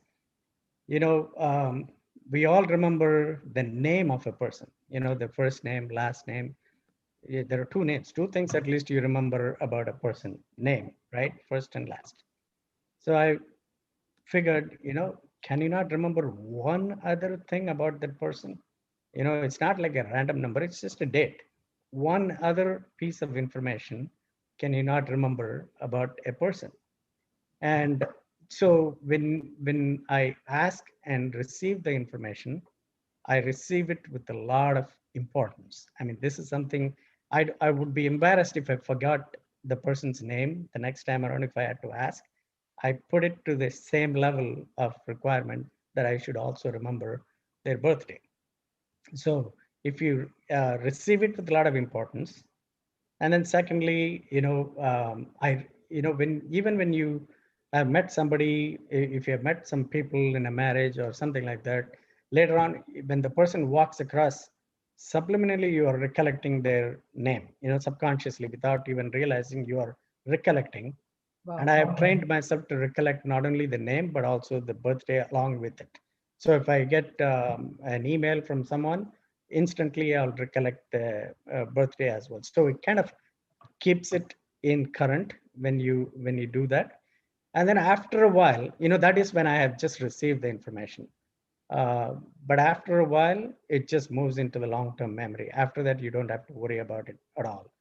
we all remember the name of a person, the first name, last name. There are two names, two things at least you remember about a person, name, right? First and last. So I figured, can you not remember one other thing about that person? It's not like a random number, it's just a date. One other piece of information can you not remember about a person? And so when I ask and receive the information, I receive it with a lot of importance. I mean, this is something I would be embarrassed if I forgot the person's name the next time around if I had to ask. I put it to the same level of requirement that I should also remember their birthday. So if you receive it with a lot of importance, and then secondly, when even when you have met somebody, if you have met some people in a marriage or something like that, later on, when the person walks across, subliminally you are recollecting their name, subconsciously without even realizing you are recollecting. Wow. And I have trained myself to recollect not only the name, but also the birthday along with it. So if I get an email from someone, instantly I'll recollect the birthday as well. So it kind of keeps it in current when you do that. And then after a while, that is when I have just received the information. Uh, but after a while, it just moves into the long-term memory. After that, you don't have to worry about it at all.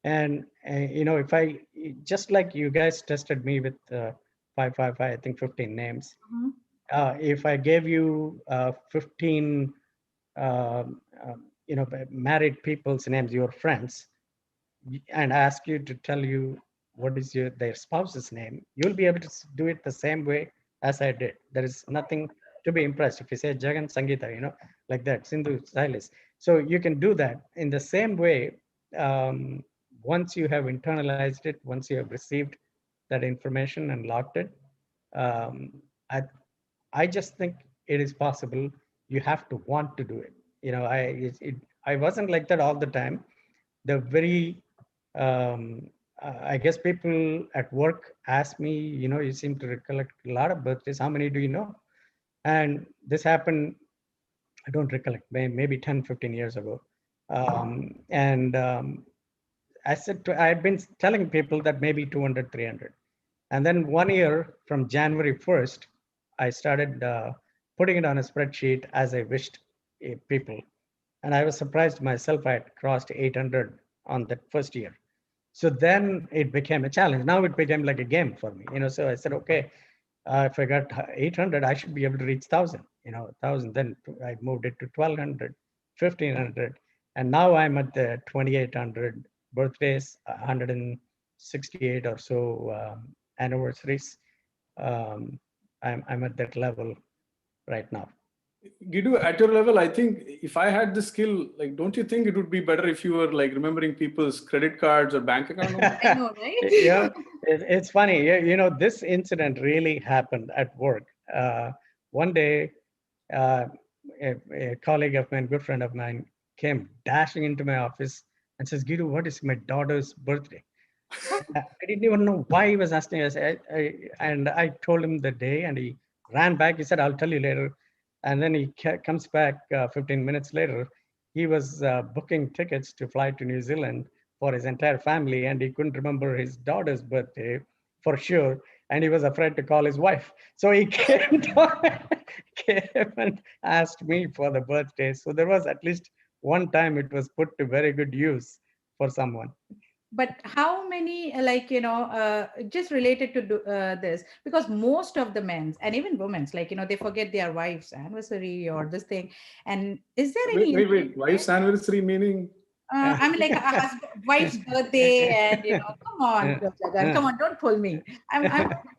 And if I just like you guys tested me with 555, I think 15 names. Mhm. If I gave you 15, married people's names, your friends, and ask you to tell you what is their spouse's name, you'll be able to do it the same way as I did. There is nothing to be impressed. If you say Jagan Sangeeta, like that, Sindhu Silas. So you can do that in the same way. Once you have internalized it, once you have received that information and locked it, um, I, I just think it is possible. You have to want to do it. I wasn't like that all the time. The very I guess people at work ask me, you seem to recollect a lot of birthdays. How many do you know? And this happened, I don't recollect, maybe 10, 15 years ago. And I've been telling people that maybe 200, 300. And then one year from January 1st, I started putting it on a spreadsheet as I wished people. And I was surprised myself, I had crossed 800 on that first year. So then it became a challenge. Now it became like a game for me, So I said, okay, if I got 800, I should be able to reach 1,000, 1,000. Then I moved it to 1,200, 1,500. And now I'm at the 2,800 birthdays, 168 or so anniversaries. I'm at that level right now. Gidu, at your level, I think if I had the skill, like, don't you think it would be better if you were like remembering people's credit cards or bank account numbers? I know, right? Yeah, it's funny. This incident really happened at work. One day, uh, a colleague of mine, good friend of mine, came dashing into my office and says, Gidu, what is my daughter's birthday? I didn't even know why he was asking us. And I told him the day, and he ran back. He said, I'll tell you later. And then he comes back 15 minutes later. He was booking tickets to fly to New Zealand for his entire family, and he couldn't remember his daughter's birthday for sure. And he was afraid to call his wife. So he came and asked me for the birthday. So there was at least one time it was put to very good use for someone. But how many, just related to this, because most of the men's and even women's, they forget their wife's anniversary or this thing. And is there any Wait. Wife's anniversary meaning? I mean, like a wife's birthday, and come on, Jagan, come on, don't pull me. I'm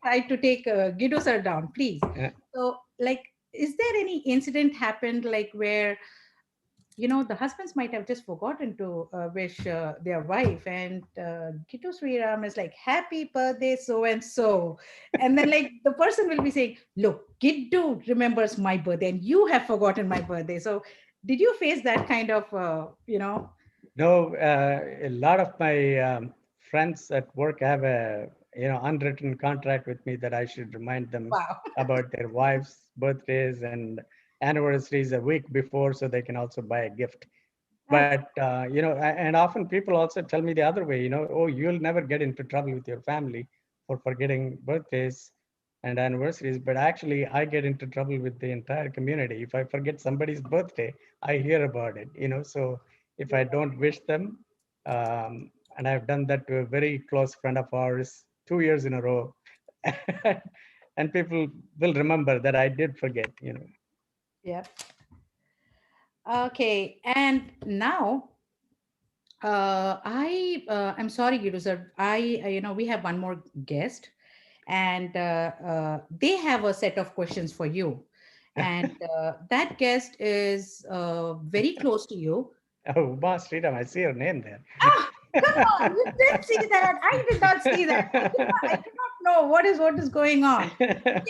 trying to take Gidu sir down, please. So, is there any incident happened where the husbands might have just forgotten to wish their wife, and Gidu Sriram is like, happy birthday, so and so. And then the person will be saying, look, Gidu remembers my birthday and you have forgotten my birthday. So did you face that kind of, No, a lot of my friends at work have a unwritten contract with me that I should remind them wow. about their wives' birthdays and anniversaries a week before, so they can also buy a gift. But and often people also tell me the other way. Oh, you'll never get into trouble with your family for forgetting birthdays and anniversaries. But actually, I get into trouble with the entire community if I forget somebody's birthday. I hear about it. So if I don't wish them, and I've done that to a very close friend of ours 2 years in a row, and people will remember that I did forget. Yeah. Okay. And now I'm sorry, Gidu sir. We have one more guest, and they have a set of questions for you. And that guest is very close to you. Oh, Uma Sriram, I see your name there. Ah, come on, you did see that. I did not see that. I do not know what is going on. Yeah.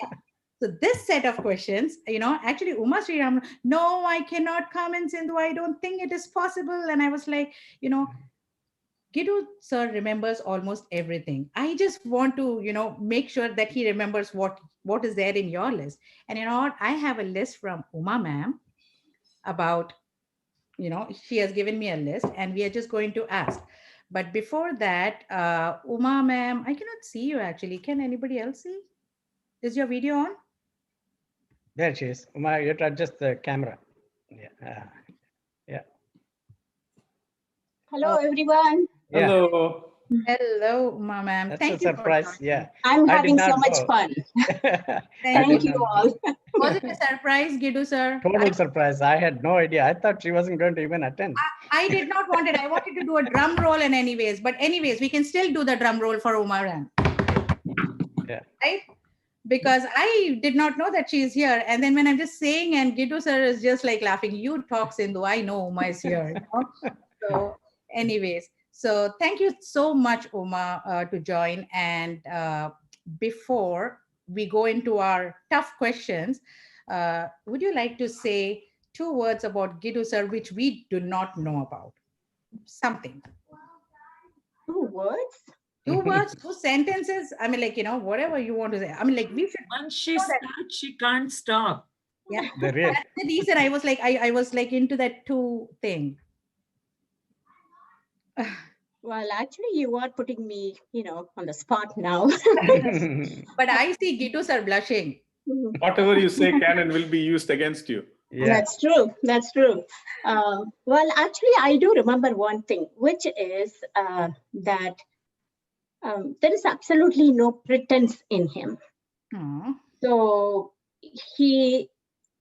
So this set of questions, actually Uma Sriram, no, I cannot come in Sindhu. I don't think it is possible. And I was like, Gidu sir remembers almost everything. I just want to, make sure that he remembers what is there in your list. And you know what? I have a list from Uma ma'am about, she has given me a list and we are just going to ask. But before that, Uma ma'am, I cannot see you actually. Can anybody else see? Is your video on? There she is. Uma, you have to adjust the camera. Yeah. Yeah. Hello, everyone. Yeah. Hello. Hello, Uma ma'am. That's Thank a you for surprise. joining. Yeah. I'm I did having so not much know. fun. I Thank did Thank you not all. know. Was it a surprise, Gidu sir? Total surprise. I had no idea. I thought she wasn't going to even attend. I did not want it. I wanted to do a drum roll and anyways, but anyways, we can still do the drum roll for Uma ma'am. Yeah. Right? Because I did not know that she is here. And then when I'm just saying, and Gidu sir is just like laughing, you talk Sindhu, I know Uma is here. So anyways, so thank you so much, Uma, to join. And before we go into our tough questions, would you like to say 2 words about Gidu sir, which we do not know about? Something. 2 words? 2 words, 2 sentences. I mean, whatever you want to say. I mean, we should. Once she starts, she can't stop. Yeah, The real. that's the reason I was like, I was like into that 2 thing. Well, actually, you are putting me, on the spot now. But I see Gidu sir blushing. Whatever you say can and will be used against you. Yeah. That's true. That's true. Well, actually, I do remember one thing, which is that there is absolutely no pretense in him. Aw. So he,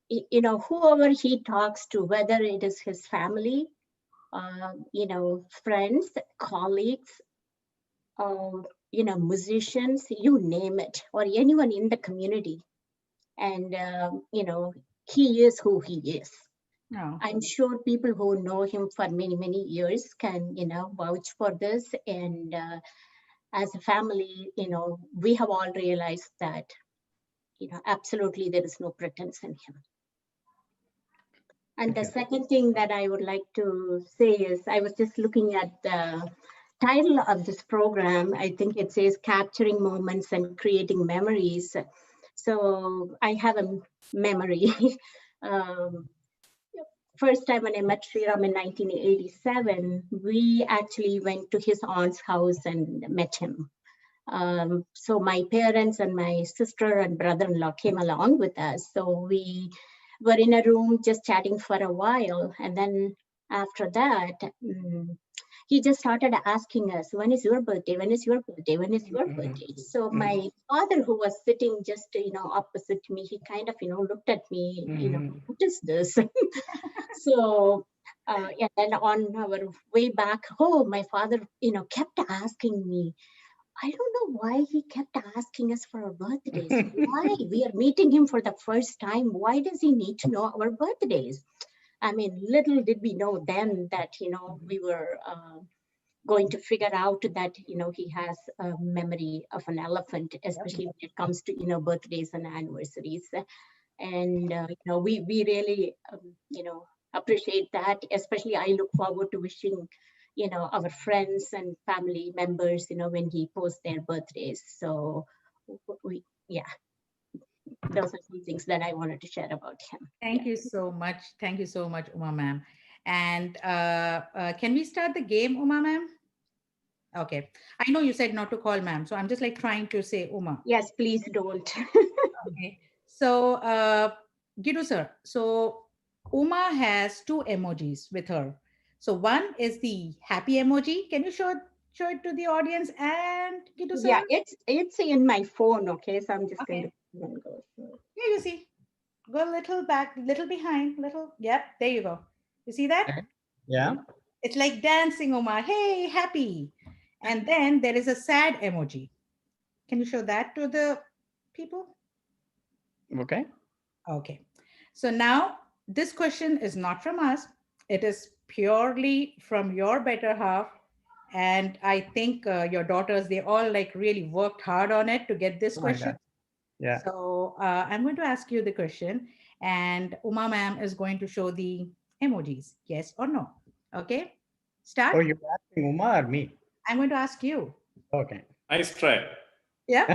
whoever he talks to, whether it is his family, friends, colleagues, musicians, you name it, or anyone in the community. And, he is who he is. Oh. I'm sure people who know him for many, many years can, vouch for this. And as a family, we have all realized that, absolutely there is no pretense in him. And the second thing that I would like to say is, I was just looking at the title of this program. I think it says Capturing Moments and Creating Memories. So I have a memory. First time when I met Sriram in 1987, we actually went to his aunt's house and met him. So my parents and my sister and brother-in-law came along with us. So we were in a room just chatting for a while. And then after that, he just started asking us, when is your birthday? When is your birthday? When is your birthday? So my father, who was sitting just, opposite me, he kind of, looked at me, what is this? So, and then on our way back home, my father, kept asking me, I don't know why he kept asking us for our birthdays. Why? We are meeting him for the first time. Why does he need to know our birthdays? I mean, little did we know then that, we were going to figure out that, he has a memory of an elephant, especially when it comes to, birthdays and anniversaries. And, we really, appreciate that. Especially I look forward to wishing, our friends and family members, when he posts their birthdays. So those are some things that I wanted to share about him. Thank you so much. Thank you so much, Uma ma'am. And can we start the game, Uma ma'am? Okay. I know you said not to call ma'am, so I'm just like trying to say Uma. Yes, please don't. Okay. So, Gidu sir, so Uma has 2 emojis with her. So one is the happy emoji. Can you show it to the audience and Gidu sir? Yeah, it's in my phone. Okay, so I'm just going to go. Yeah, you see. Go a little back, little behind, little. Yep, there you go. You see that? Yeah. It's like dancing, Uma. Hey, happy. And then there is a sad emoji. Can you show that to the people? Okay. Okay. So now this question is not from us. It is purely from your better half. And I think your daughters, they all like really worked hard on it to get this Oh my question. God. Yeah. So I'm going to ask you the question, and Uma ma'am is going to show the emojis, yes or no. Okay, start. Oh, you're asking Uma or me? I'm going to ask you. Okay. Nice try. Yeah.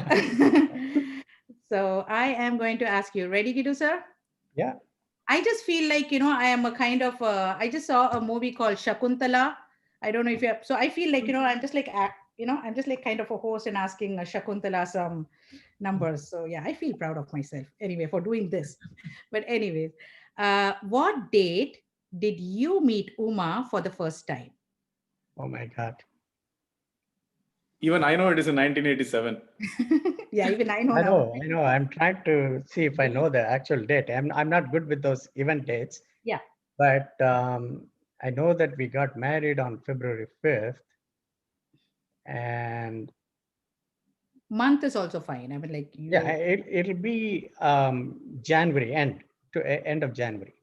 So I am going to ask you. Ready, Gidu sir? Yeah. I just feel like, I am a kind of, I just saw a movie called Shakuntala. I don't know if you have, so I feel like, I'm just like, I'm just like kind of a host and asking Shakuntala some numbers. So yeah, I feel proud of myself anyway for doing this. But anyways, what date did you meet Uma for the first time? Oh my God. Even I know it is in 1987. Yeah, even I know I now. know, I know. I'm trying to see if I know the actual date. I'm not good with those event dates. Yeah. But I know that we got married on February 5th. And Month is also fine. I mean, like you. yeah, it'll be January end of January.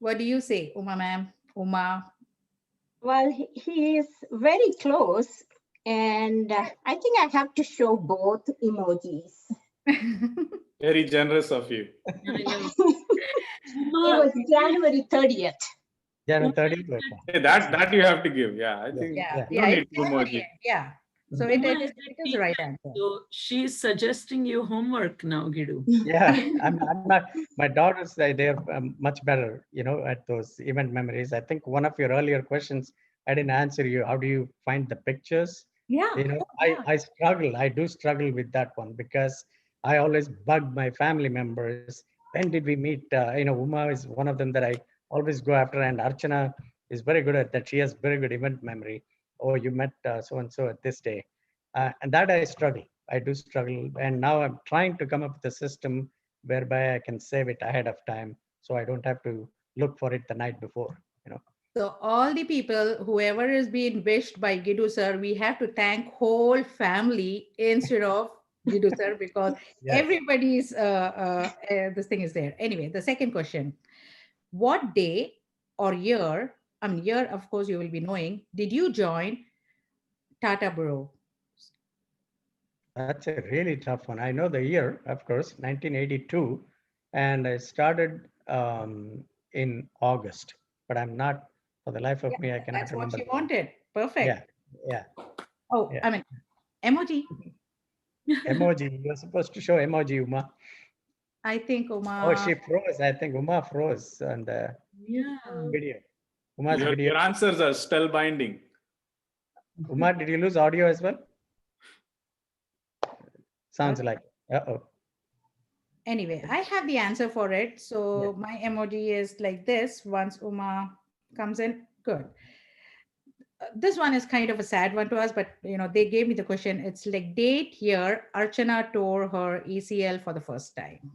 What do you say, Uma ma'am? Uma. Well, he is very close. And I think I have to show both emojis. Very generous of you. It was January 30th. January 30th. Okay. Hey, that you have to give. Yeah, I think Yeah, you don't yeah, need it's two January emoji. end, yeah. So Uma it is is a it is the right teacher, answer. so she's suggesting you homework now, Gidu. Yeah, I'm not. My daughters, they're much better, at those event memories. I think one of your earlier questions, I didn't answer you. How do you find the pictures? Yeah. I struggle. I do struggle with that one because I always bug my family members. When did we meet? Uma is one of them that I always go after, and Archana is very good at that. She has very good event memory. Oh, you met so and so at this day, and that I struggle. I do struggle, and now I'm trying to come up with a system whereby I can save it ahead of time, so I don't have to look for it the night before. So all the people, whoever is being wished by Gidu sir, we have to thank whole family instead of Gidu sir because Yes. everybody's this thing is there. Anyway, the second question: what day or year? I mean, year of course you will be knowing. Did you join Tata Bro? That's a really tough one. I know the year, of course, 1982, and I started in August, but I'm not, for the life of me, I cannot That's what remember. she wanted. Perfect. Yeah. Oh, Yeah. I mean, emoji. Emoji. You're supposed to show emoji, Uma. I think Uma. Oh, she froze. I think Uma froze on the Yeah. video. Uma's video. Your answers are spellbinding. Uma, did you lose audio as well? Sounds like. Uh-oh. Anyway, I have the answer for it. So Yeah. my emoji is like this. Once Uma comes in, good. This one is kind of a sad one to us, but they gave me the question. It's like date year Archana tore her ACL for the first time.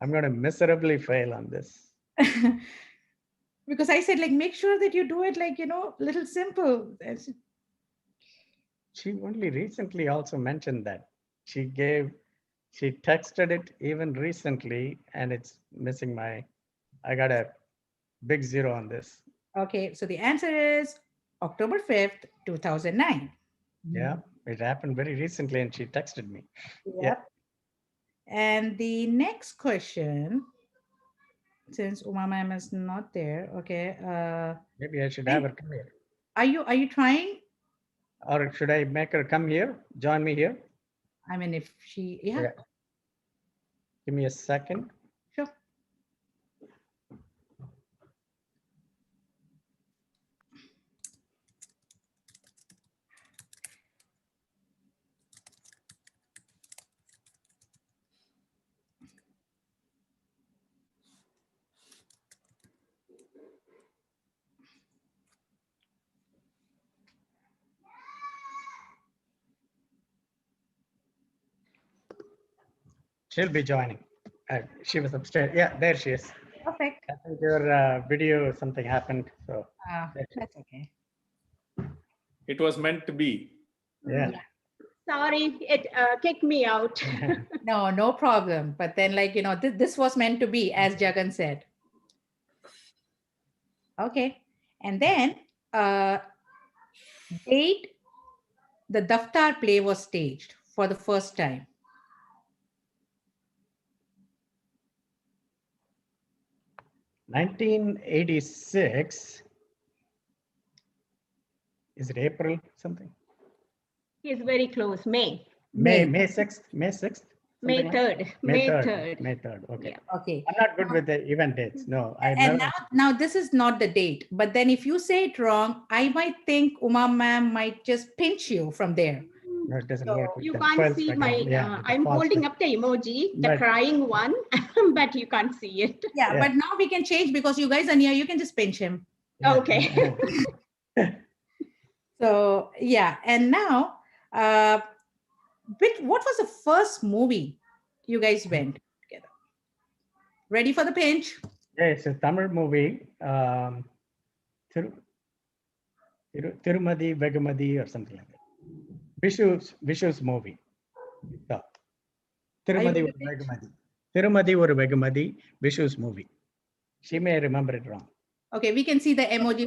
I'm going to miserably fail on this. Because I said, like, make sure that you do it like, little simple. She only recently also mentioned that. She texted it even recently, and it's missing I got a big 0 on this. Okay, so the answer is October 5th, 2009. Yeah, it happened very recently, and she texted me. Yeah. And the next question, since Uma ma'am is not there, okay. Maybe I should have her come here. Are you trying? Or should I make her come here, join me here? I mean, if she, yeah. Okay. Give me a second. Sure. She'll be joining. She was upstairs. Yeah, there she is. Perfect. I think your video, something happened. So That's okay. It was meant to be. yeah. Sorry, it kicked me out. No, no problem. But then, like, this was meant to be, as Jagan said. Okay. And then, date the Daftar play was staged for the first time. 1986. Is it April something? He's very close. May. May 6th. May 6th. May something like 3rd. May May 3rd. 3rd. May 3rd. Okay. Yeah. Okay. I'm not good with the event dates. No, I And never. now this is not the date. But then if you say it wrong, I might think Uma ma'am might just pinch you from there. No, it doesn't So work. With You the can't foil see spectrum. my, Yeah, with the I'm foil holding spectrum. up the emoji, the But- crying one, but you can't see it. Yeah, Yeah. but now we can change because you guys are near. You can just pinch him. Yeah. Okay. So yeah, and now, what was the first movie you guys went together? Ready for the pinch? Yeah, it's a Tamil movie. Tirumadi Vegamadi or something like that. Vishu's movie. So, Tirumadi going or to pinch? Vegamadi. Tirumadi or Vegamadi, Vishu's movie. She may remember it wrong. Okay, we can see the emoji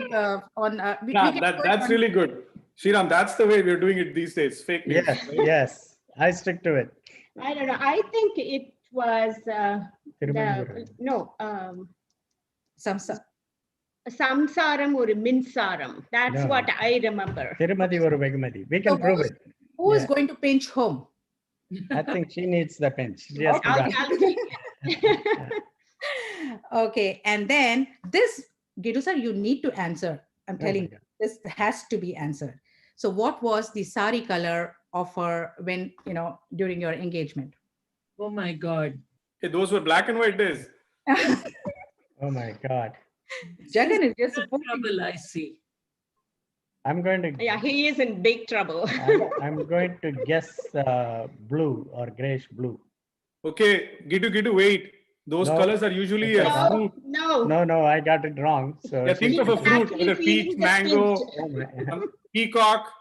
on. We Nah, can that's really good. Sriram, that's the way we're doing it these days. Fake news. Yes, yes. I stick to it. I don't know. I think it was Tirumadi the, or no, Samsaram or Minsaram. That's No. what I remember. Tirumadi or Vegamadi. We can So prove it. who is Yeah. going to pinch whom? I think she needs the pinch. She has to I'll die. take it. Okay, and then this, Gidu sir, you need to answer. I'm Oh telling my you, God. this has to be answered. So, what was the sari color of her when during your engagement? Oh my God. Hey, those were black and white days. Oh my God. Jagan is just Big supporting. trouble, I see. I'm going to. Yeah, he is in big trouble. I'm going to guess blue or grayish blue. Okay, Gidu, wait. Those No. colors are usually Okay. a No, fruit. no. No, I got it wrong. So Yeah, think she's of a gonna- fruit, Actually whether peach, feeling the mango, pinch. Oh my- peacock.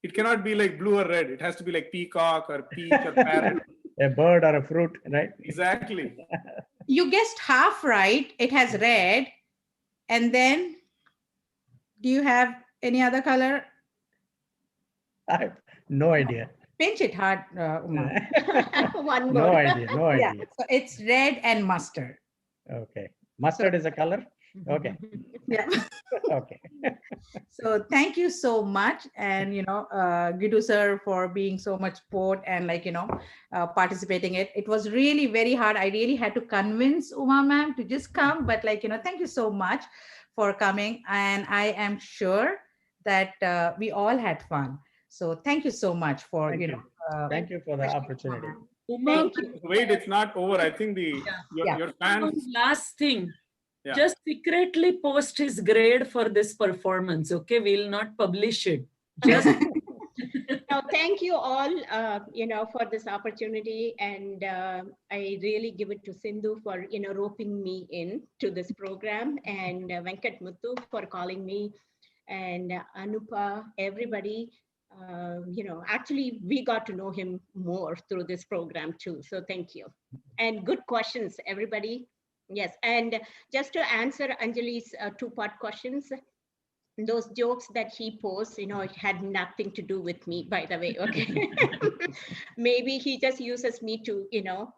It cannot be like blue or red. It has to be like peacock or peach or parrot. A bird or a fruit, right? Exactly. You guessed half right. It has red. And then, do you have any other color? I have no idea. Pinch it hard, Uma. One No more. idea. No Yeah, idea. so it's red and mustard. Okay. Mustard is a color? Okay. Yeah. Okay. So thank you so much, and Gidu sir for being so much support and participating it. It was really very hard. I really had to convince Uma ma'am to just come, but thank you so much for coming, and I am sure that we all had fun. So thank you so much for Thank you. Thank you for the opportunity. Uma, Thank you. Wait, it's not over. I think Yeah. your fans. one last thing. Yeah. Just secretly post his grade for this performance. Okay, we'll not publish it. Just No, thank you all, for this opportunity, and I really give it to Sindhu for roping me in to this program, and Venkat Muthu for calling me, and Anupa, everybody. Actually, we got to know him more through this program too. So thank you, and good questions, everybody. Yes, and just to answer Anjali's two-part questions. Those jokes that he posts, it had nothing to do with me, by the way. Okay. Maybe he just uses me to, I know.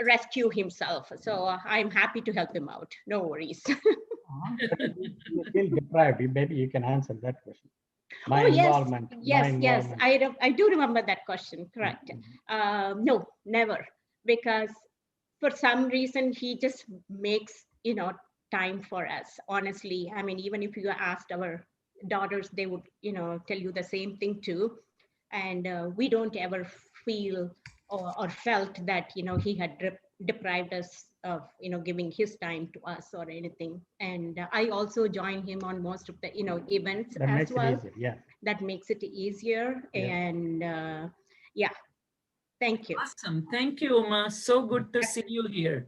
rescue himself. So I'm happy to help him out. No worries. You feel deprived. Maybe you can answer that question. My Oh, yes. involvement. Yes, my yes. involvement. I do remember that question. Correct. No, never. Because for some reason, he just makes, time for us. Honestly, I mean, even if you asked our daughters, they would, tell you the same thing too. And we don't ever feel or felt that, he had deprived us of, giving his time to us or anything. And I also join him on most of the, events That as makes well. it easier. Yeah. That makes it easier. Yeah. And yeah, thank you. Awesome. Thank you, Uma. So good to see you here.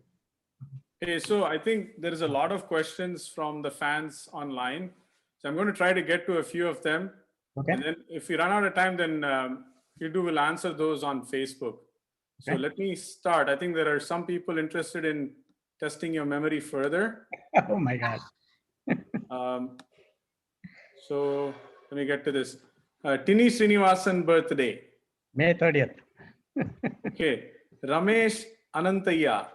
Hey, so I think there is a lot of questions from the fans online. So I'm going to try to get to a few of them. Okay. And then if we run out of time, then Gidu will answer those on Facebook. So Okay. let me start. I think there are some people interested in testing your memory further. Oh my God. So let me get to this. Tini Srinivasan birthday. May 30th. Okay. Ramesh Anantaya.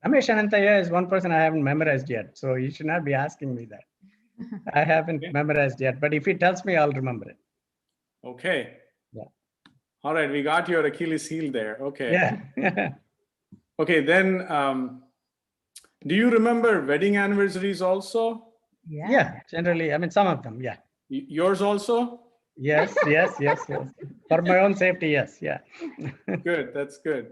Ramesh Anantaya is one person I haven't memorized yet. So you should not be asking me that. I haven't memorized yet, but if he tells me, I'll remember it. Okay. Yeah. All right. We got your Achilles heel there. Okay. Yeah. Okay. Then do you remember wedding anniversaries also? Yeah, generally, I mean, some of them, yeah. Yours also? Yes. For my own safety, yes, yeah. Good, that's good.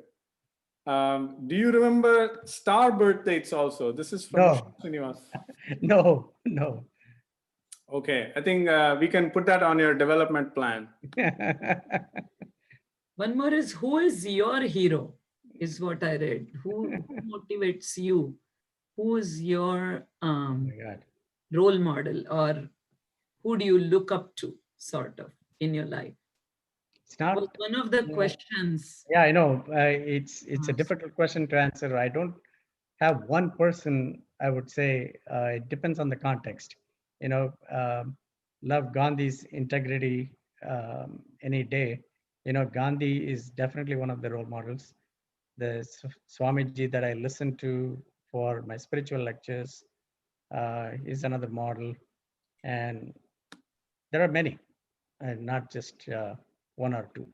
Do you remember star birth dates also? This is from No. Srinivas. No. Okay, I think we can put that on your development plan. One more is, who is your hero? Is what I read. Who motivates you? Who is your Oh my God. role model, or who do you look up to, sort of, in your life? It's not. Was one of the questions. Yeah, I know. It's a difficult question to answer. I don't have one person. I would say it depends on the context. You know, love Gandhi's integrity any day. You know, Gandhi is definitely one of the role models. The Swamiji that I listen to for my spiritual lectures is another model, and there are many, and not just one or two.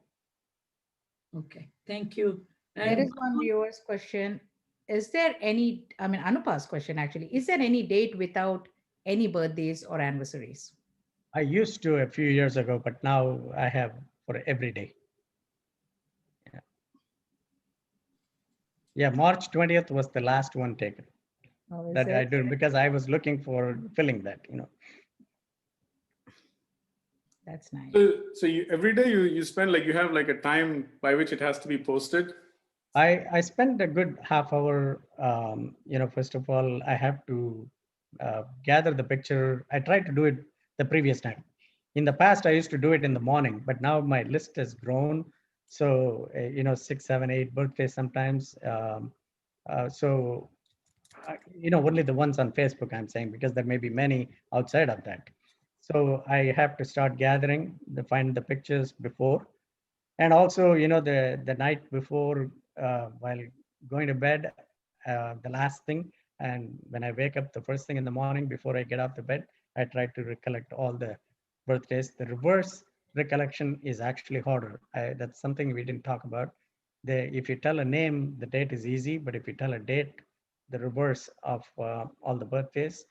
Okay, thank you. There is one viewer's question. Is there any, I mean, Anupa's question actually, is there any date without any birthdays or anniversaries? I used to a few years ago, but now I have for every day. Yeah, March 20th was the last one taken. Oh, That I did because I was looking for filling that, you know. That's nice. So every day you spend, like, you have like a time by which it has to be posted? I spend a good half hour. You know, first of all, I have to gather the picture. I tried to do it the previous time. In the past, I used to do it in the morning, but now my list has grown. So, you know, 6, 7, 8 birthdays sometimes. You know, only the ones on Facebook I'm saying, because there may be many outside of that. So I have to start gathering, find the pictures before. And also, you know, the night before, while going to bed, the last thing, and when I wake up the first thing in the morning before I get out the bed, I try to recollect all the birthdays. The reverse recollection is actually harder. That's something we didn't talk about. If you tell a name, the date is easy, but if you tell a date, the reverse of all the birthdays,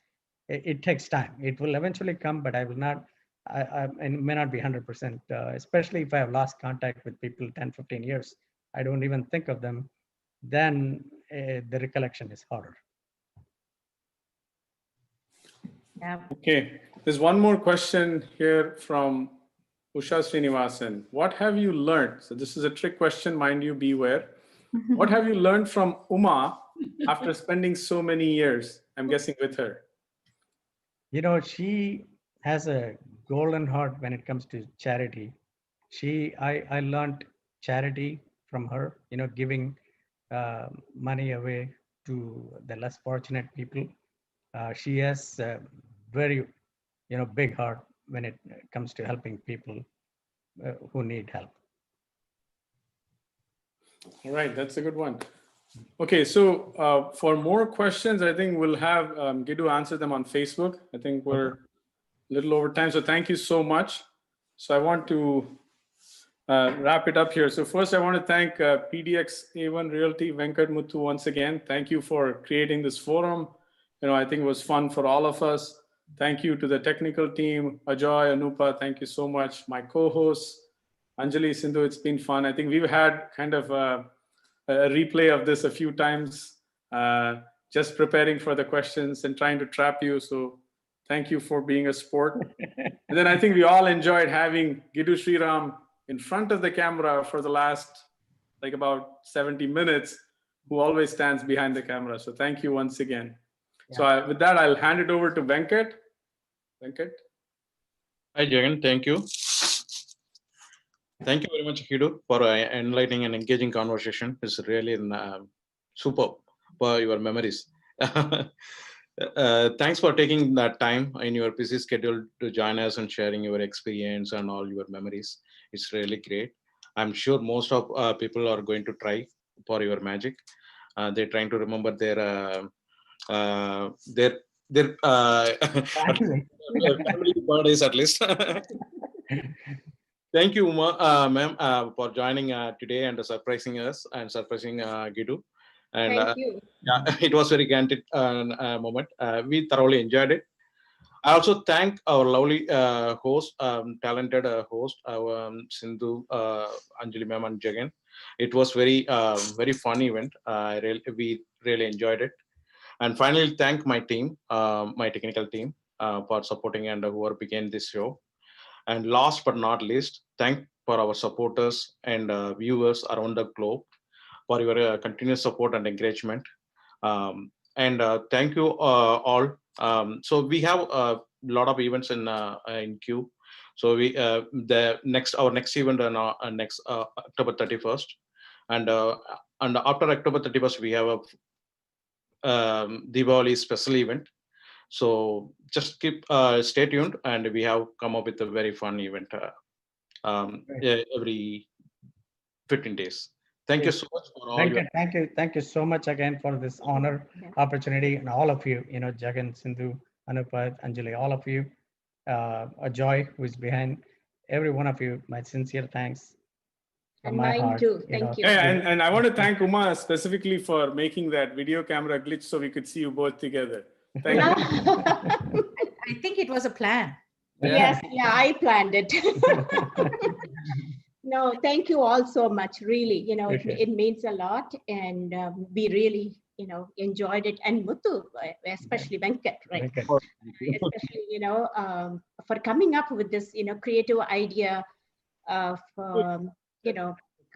it takes time. It will eventually come, but I will not, I may not be 100%, especially if I have lost contact with people 10, 15 years. I don't even think of them. Then the recollection is harder. Yeah. Okay, there's one more question here from Usha Srinivasan. What have you learned? So this is a trick question, mind you, beware. What have you learned from Uma after spending so many years, I'm guessing, with her? You know, she has a golden heart when it comes to charity. I learned charity from her, you know, giving money away to the less fortunate people. She has a very, you know, big heart when it comes to helping people who need help. All right, that's a good one. Okay, so for more questions, I think we'll have Gidu answer them on Facebook. I think we're a little over time, so thank you so much. So I want to wrap it up here. So first, I want to thank PDX A1 Realty Venkat Muthu once again. Thank you for creating this forum. You know, I think it was fun for all of us. Thank you to the technical team, Ajoy, Anupa. Thank you so much. My co-hosts, Anjali, Sindhu. It's been fun. I think we've had kind of a replay of this a few times, just preparing for the questions and trying to trap you. So thank you for being a sport. And then I think we all enjoyed having Gidu Sriram in front of the camera for the last like about 70 minutes. who always stands behind the camera. So thank you once again. So with that, I'll hand it over to Venkat. Venkat. Hi, Jagan. Thank you. Thank you very much, Gidu, for enlightening and engaging conversation. It's really superb for your memories. Thanks for taking that time in your busy schedule to join us and sharing your experience and all your memories. It's really great. I'm sure most of people are going to try for your magic. They're trying to remember their family birthdays at least. Thank you, Uma, ma'am, for joining today and surprising us and surprising Gidu. And Thank you. yeah, it was very candid moment. We thoroughly enjoyed it. I also thank our lovely host, talented host, Sindhu, Anjali ma'am, and Jagan. It was very fun event. We really enjoyed it. And finally, thank my team, my technical team, for supporting and whoever began this show. And last but not least, thank for our supporters and viewers around the globe for your continuous support and encouragement. And thank you all. So we have a lot of events in queue. So our next event on next October 31st, and after October 31st we have a Diwali special event. So just stay tuned, and we have come up with a very fun event every 15 days. Thank you so much for all your. Thank you so much again for this honor, opportunity, and all of you, Jagan, Sindhu, Anupa, Anjali, all of you, Joy, who is behind, every one of you, my sincere thanks. And mine too. Thank you. And I want to thank Uma specifically for making that video camera glitch so we could see you both together. Thank you. I think it was a plan. Yes, yeah, I planned it. No, thank you all so much. Really, it means a lot, and we really, enjoyed it. And Muthu, especially Venkat, right? Especially, for coming up with this, creative idea of,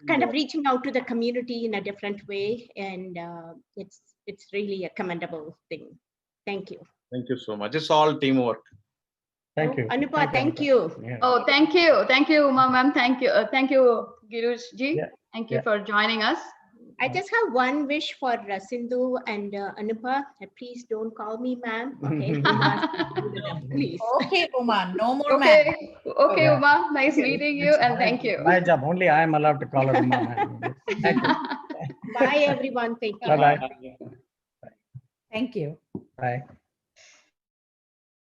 kind of reaching out to the community in a different way, and it's really a commendable thing. Thank you. Thank you so much. It's all teamwork. Thank you. Anupa, thank you. Yeah. Oh, thank you. Thank you, Uma ma'am. Thank you, Gidu ji. Yeah. Thank you for joining us. I just have one wish for Sindhu and Anupa. Please don't call me ma'am. Okay. Please. Okay, Uma, no more Okay, okay, Yeah. Uma. Nice meeting you, and thank you. My job. Only I am allowed to call her Uma. Thank you. Bye, everyone. Thank you. Bye-bye. Thank you. Bye.